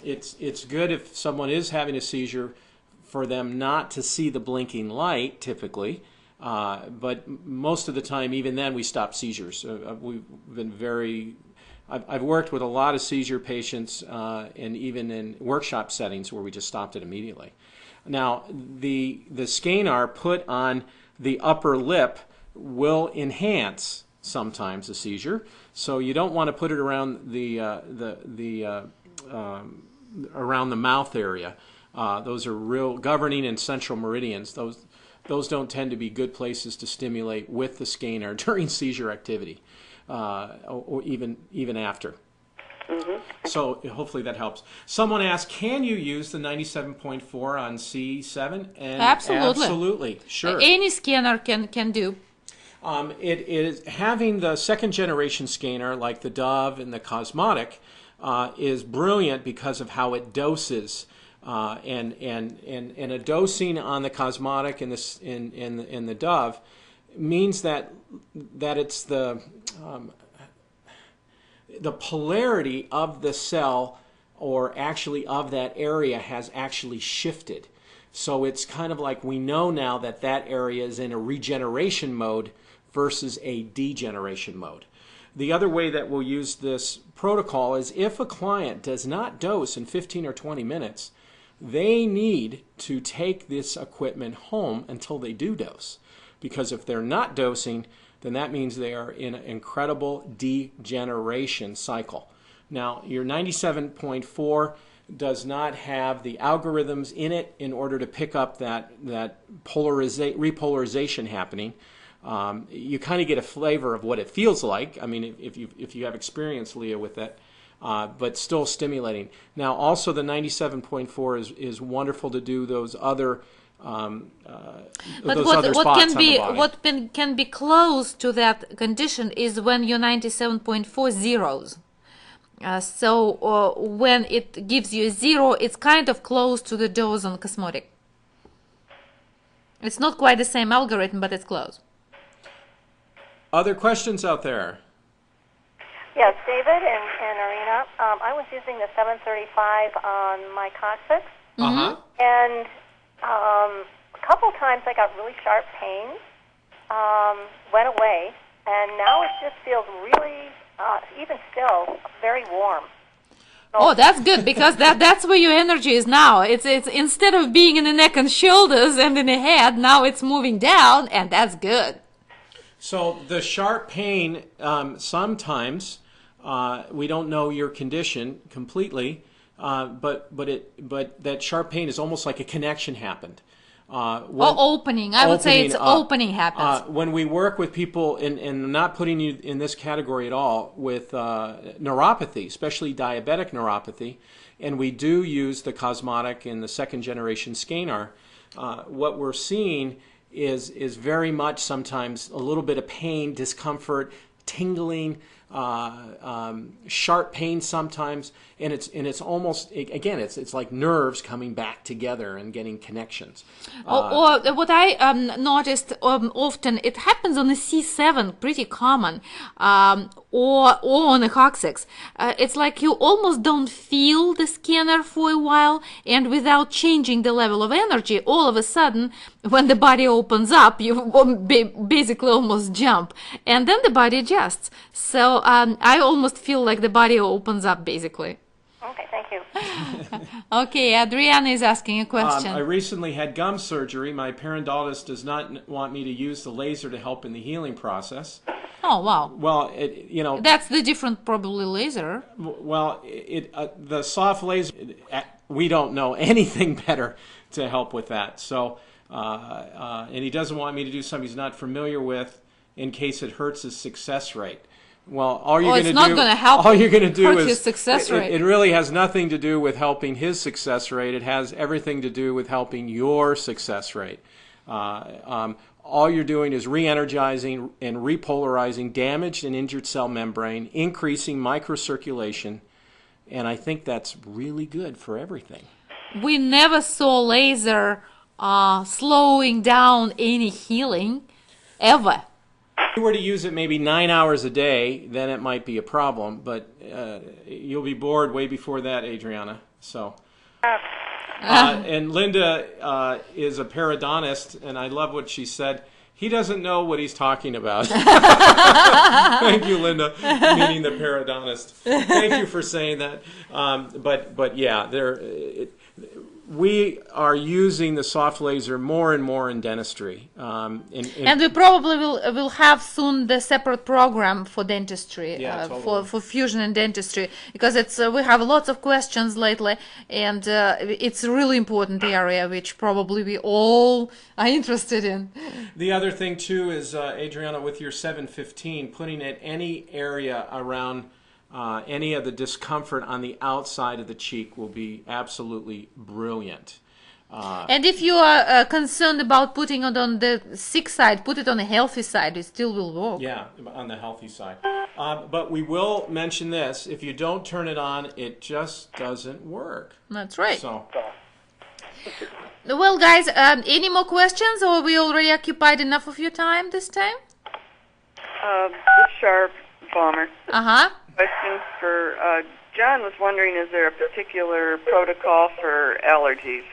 It's good if someone is having a seizure for them not to see the blinking light typically, but most of the time, even then, we stop seizures. We've been I've worked with a lot of seizure patients, and even in workshop settings where we just stopped it immediately. Now, the scanner put on the upper lip will enhance sometimes a seizure, so you don't want to put it around around the mouth area. Those are real governing and central meridians. Those don't tend to be good places to stimulate with the scanner during seizure activity, or even after. So hopefully that helps. Someone asked, can you use the 97.4 on C7? And absolutely, sure. Any scanner can do. It is having the second generation scanner like the Dove and the Cosmotic is brilliant because of how it doses, and a dosing on the Cosmotic and the Dove means that it's the polarity of the cell, or actually of that area, has actually shifted. So it's kind of like we know now that area is in a regeneration mode versus a degeneration mode. The other way that we'll use this protocol is if a client does not dose in 15 or 20 minutes, they need to take this equipment home until they do dose. Because if they're not dosing, then that means they are in an incredible degeneration cycle. Now, your 97.4 does not have the algorithms in it in order to pick up that repolarization happening. You kind of get a flavor of what it feels like. I mean, if you have experience, Leah, with that, but still stimulating. Now, also the 97.4 is wonderful to do those other but those what, other what spots can on be the body. what can be close to that condition is when your 97.4 zeros. So when it gives you a 0, it's kind of close to the dose on cosmetic. It's not quite the same algorithm, but it's close. Other questions out there? Yes, David and Arena. I was using the 735 on my coccyx, and a couple times I got really sharp pains, went away, and now it just feels really, even still, very warm. Oh, that's good, because that's where your energy is now. It's instead of being in the neck and shoulders and in the head, now it's moving down, and that's good. So the sharp pain, sometimes we don't know your condition completely, but that sharp pain is almost like a connection happened. Opening. I would say it's opening happens. When we work with people, and not putting you in this category at all, with neuropathy, especially diabetic neuropathy, and we do use the Cosmotic and the second generation scalar, what we're seeing is very much sometimes a little bit of pain, discomfort, tingling, sharp pain sometimes, and it's almost, again, it's like nerves coming back together and getting connections. Or what I noticed often, it happens on the C7, pretty common, or on the coccyx. It's like you almost don't feel the scanner for a while, and without changing the level of energy, all of a sudden, when the body opens up, you basically almost jump, and then the body adjusts. So I almost feel like the body opens up, basically. Okay, thank you. Okay, Adriana is asking a question. I recently had gum surgery. My periodontist does not want me to use the laser to help in the healing process. Oh, wow. Well, That's the different, probably, laser. Well, the soft laser, we don't know anything better to help with that. So, and he doesn't want me to do something he's not familiar with in case it hurts his success rate. Well, all you're going to do, it's not going to help. All you're going to do hurt is his success rate. It really has nothing to do with helping his success rate. It has everything to do with helping your success rate. All you're doing is re-energizing and repolarizing damaged and injured cell membrane, increasing microcirculation, and I think that's really good for everything. We never saw laser slowing down any healing, ever. If you were to use it maybe 9 hours a day, then it might be a problem, but you'll be bored way before that, Adriana. So, and Linda is a periodontist, and I love what she said. He doesn't know what he's talking about. Thank you, Linda, meaning the periodontist. Thank you for saying that. But yeah, we are using the soft laser more and more in dentistry. And we probably will have soon the separate program for dentistry, totally. for fusion and dentistry, because we have lots of questions lately, and it's a really important area which probably we all are interested in. The other thing too is, Adriana, with your 715, putting it any area around any of the discomfort on the outside of the cheek will be absolutely brilliant. And if you are concerned about putting it on the sick side, put it on the healthy side. It still will work. Yeah, on the healthy side. But we will mention this. If you don't turn it on, it just doesn't work. That's right. So. Well, guys, any more questions, or we already occupied enough of your time this time? Sharp Bomber. Uh-huh. Question for John was wondering, is there a particular protocol for allergies?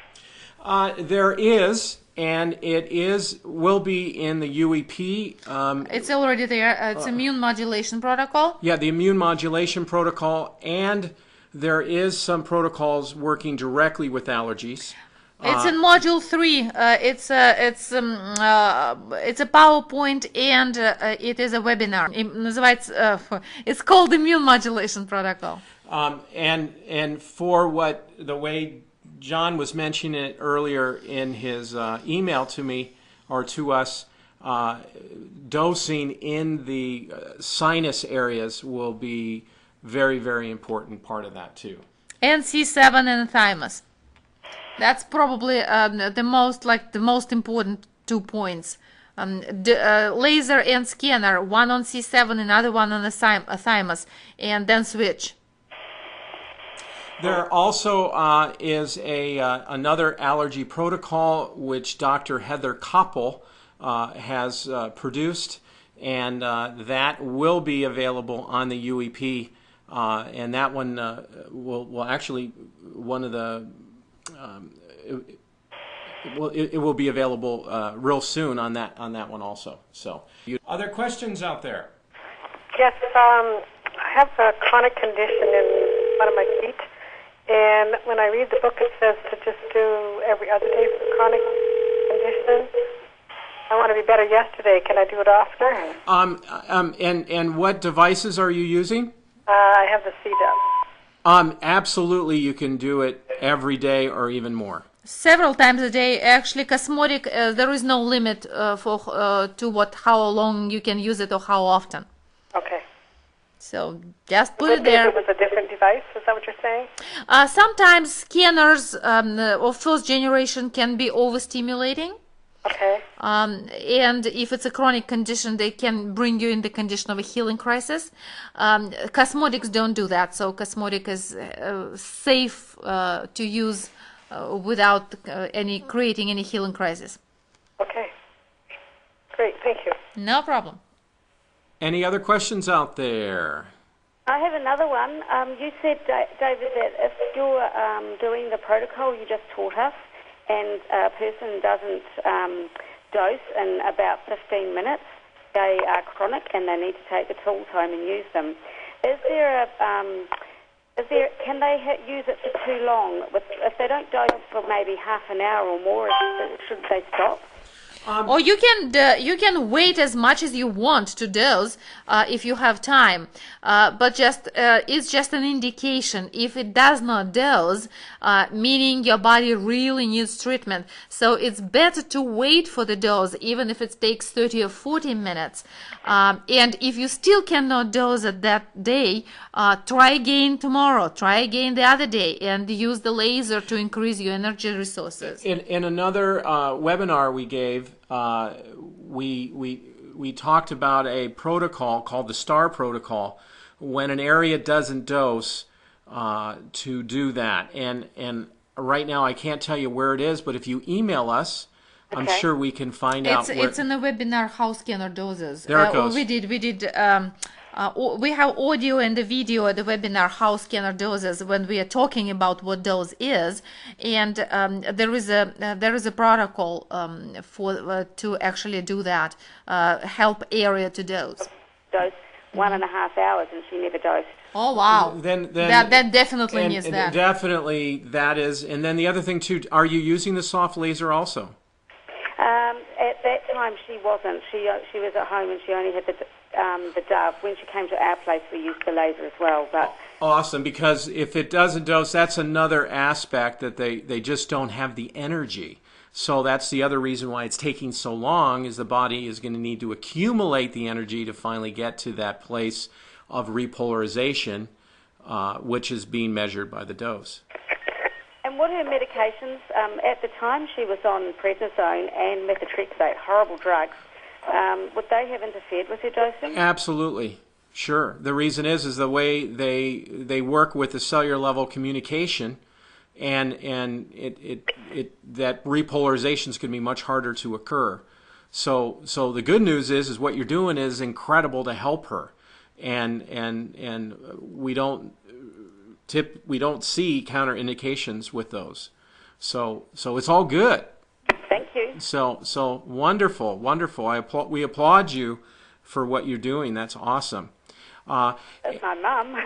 There is, and it will be in the UEP. It's already there. It's immune modulation protocol. Yeah, the immune modulation protocol, and there is some protocols working directly with allergies. It's in module 3. It's a PowerPoint and it is a webinar. It's called Immune Modulation Protocol. And for the way John was mentioning it earlier in his email to me or to us, dosing in the sinus areas will be very, very important part of that too. And C7 and thymus. That's probably the most important 2 points. Laser and scanner, one on C7, another one on the thymus, and then switch. There also is another allergy protocol which Dr. Heather Koppel has produced, and that will be available on the UEP, and that one will actually one of the it will be available real soon on that one also. So, other questions out there? Yes, I have a chronic condition in one of my feet, and when I read the book, it says to just do every other day for chronic condition. I want to be better yesterday. Can I do it often? And what devices are you using? I have the CDUB. Absolutely, you can do it every day or even more. Several times a day. Actually, Cosmotic, there is no limit how long you can use it or how often. Okay. So just put it there. It was a different device. Is that what you're saying? Sometimes scanners of first generation can be overstimulating. Okay. And if it's a chronic condition, they can bring you in the condition of a healing crisis. Cosmetics don't do that, so Cosmotic is safe to use without creating any healing crisis. Okay. Great, thank you. No problem. Any other questions out there? I have another one. You said, David, that if you're doing the protocol you just taught us, and a person doesn't dose in about 15 minutes, they are chronic and they need to take the tools home and use them. Can they use it for too long? If they don't dose for maybe half an hour or more, should they stop? Or you can wait as much as you want to dose if you have time, but it's just an indication. If it does not dose, meaning your body really needs treatment, so it's better to wait for the dose, even if it takes 30 or 40 minutes. And if you still cannot dose at that day, try again tomorrow, try again the other day, and use the laser to increase your energy resources. In another webinar we gave, we talked about a protocol called the STAR protocol when an area doesn't dose to do that. And right now I can't tell you where it is, but if you email us, I'm sure we can find out. It's in the webinar how scanner doses. There it goes. We have audio and the video at the webinar how scanner doses when we are talking about what dose is, and there is a protocol to actually do that, help area to dose. Dose 1.5 hours, and she never dosed. Oh wow! Then that definitely needs that. Definitely that is, and then the other thing too. Are you using the soft laser also? At that time, she wasn't. She was at home and she only had the Dove. When she came to our place, we used the laser as well. But awesome, because if it doesn't dose, that's another aspect that they just don't have the energy. So that's the other reason why it's taking so long, is the body is going to need to accumulate the energy to finally get to that place of repolarization, which is being measured by the dose. And what are her medications? At the time, she was on prednisone and methotrexate, horrible drugs. Would they have interfered with her dosing? Absolutely, sure. The reason is the way they work with the cellular level communication, and that repolarization is going to be much harder to occur. So the good news is what you're doing is incredible to help her, and we don't see counterindications with those. So it's all good. Thank you. So wonderful. We applaud you for what you're doing. That's awesome. That's my mum.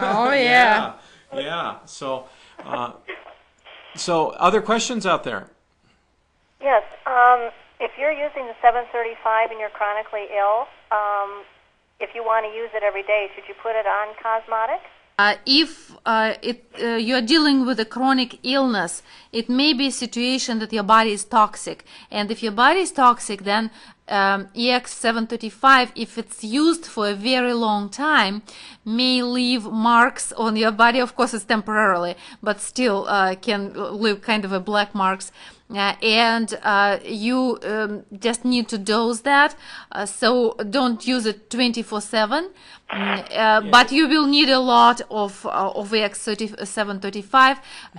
Oh yeah. Yeah. So So other questions out there? Yes. If you're using the 735 and you're chronically ill, if you want to use it every day, should you put it on Cosmotic? If you're dealing with a chronic illness, it may be a situation that your body is toxic. And if your body is toxic, then EX735, if it's used for a very long time, may leave marks on your body. Of course, it's temporarily, but still can leave kind of a black marks. And you just need to dose that, so don't use it 24/7. But you will need a lot of EX735.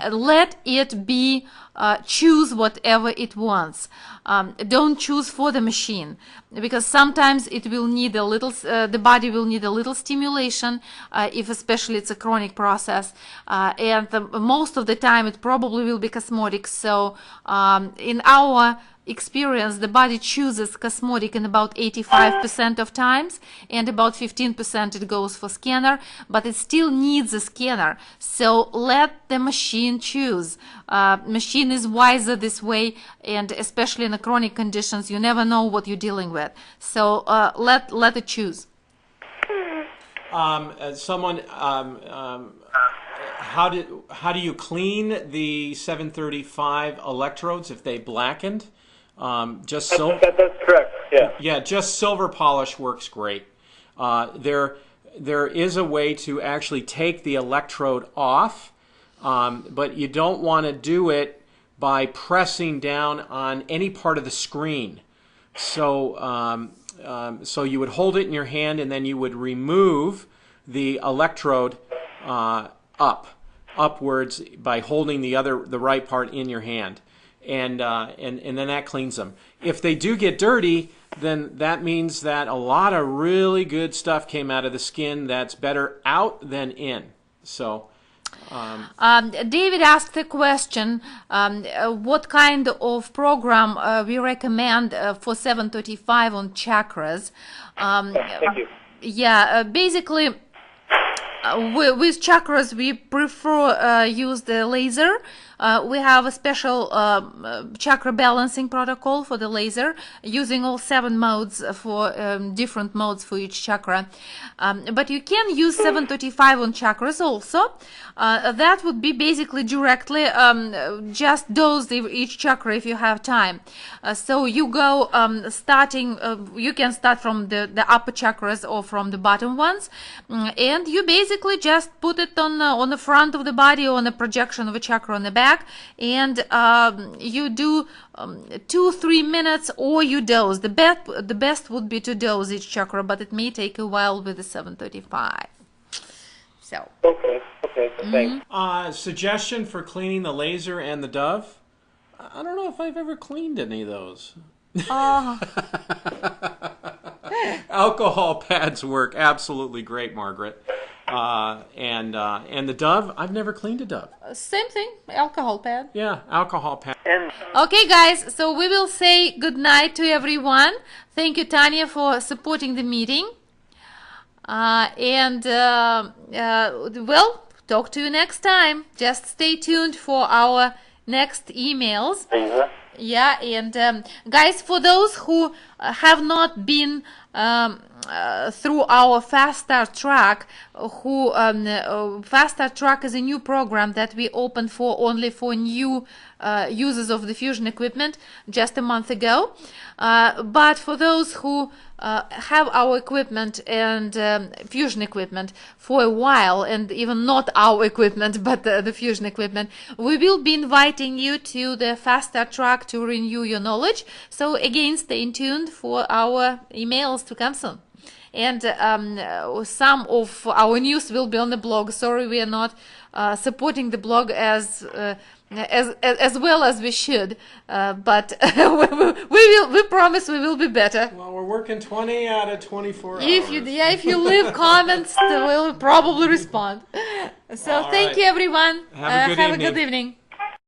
Let it be, choose whatever it wants. Don't choose for the machine, because sometimes it will need a little, the body will need a little stimulation, if especially it's a chronic process, and most of the time it probably will be osmotic. So in our experience, the body chooses osmotic in about 85% of times, and about 15% it goes for scanner, but it still needs a scanner. So let the machine choose. Machine is wiser this way, and especially in the chronic conditions, you never know what you're dealing with. So let it choose. How do you clean the 735 electrodes if they blackened? Just silver. That's correct. Yeah. Yeah, just silver polish works great. There is a way to actually take the electrode off, but you don't want to do it by pressing down on any part of the screen. So so you would hold it in your hand, and then you would remove the electrode upwards by holding the right part in your hand. And then that cleans them. If they do get dirty, then that means that a lot of really good stuff came out of the skin that's better out than in. So, David asked a question, what kind of program we recommend for 735 on chakras? Thank you. Yeah, basically, with chakras, we prefer use the laser. We have a special chakra balancing protocol for the laser, using all 7 modes for different modes for each chakra. But you can use 735 on chakras also. That would be basically directly just dose each chakra if you have time. So you go starting, you can start from the upper chakras or from the bottom ones, and you basically just put it on the front of the body, or on a projection of a chakra on the back, and you do 2-3 minutes, or you dose. The best would be to dose each chakra, but it may take a while with the 735. So. Okay, thanks. suggestion for cleaning the laser and the Dove? I don't know if I've ever cleaned any of those. Alcohol pads work absolutely great, Margaret. And the Dove, I've never cleaned a Dove. Same thing, alcohol pad. Yeah, alcohol pad. Okay, guys, so we will say good night to everyone. Thank you, Tanya, for supporting the meeting. We'll talk to you next time. Just stay tuned for our next emails. Yeah, and guys, for those who have not been through our Fast Start track, Fast Start track is a new program that we opened only for new users of the Fusion equipment just a month ago. But for those who have our equipment and Fusion equipment for a while, and even not our equipment but the Fusion equipment, we will be inviting you to the Fast Start track to renew your knowledge. So again, stay tuned for our emails to come soon. And some of our news will be on the blog. Sorry, we are not supporting the blog as well as we should, but we promise we will be better. Well, we're working 20 out of 24 hours. If you leave comments, we'll probably respond. So thank you, everyone. Have a good evening. Good evening.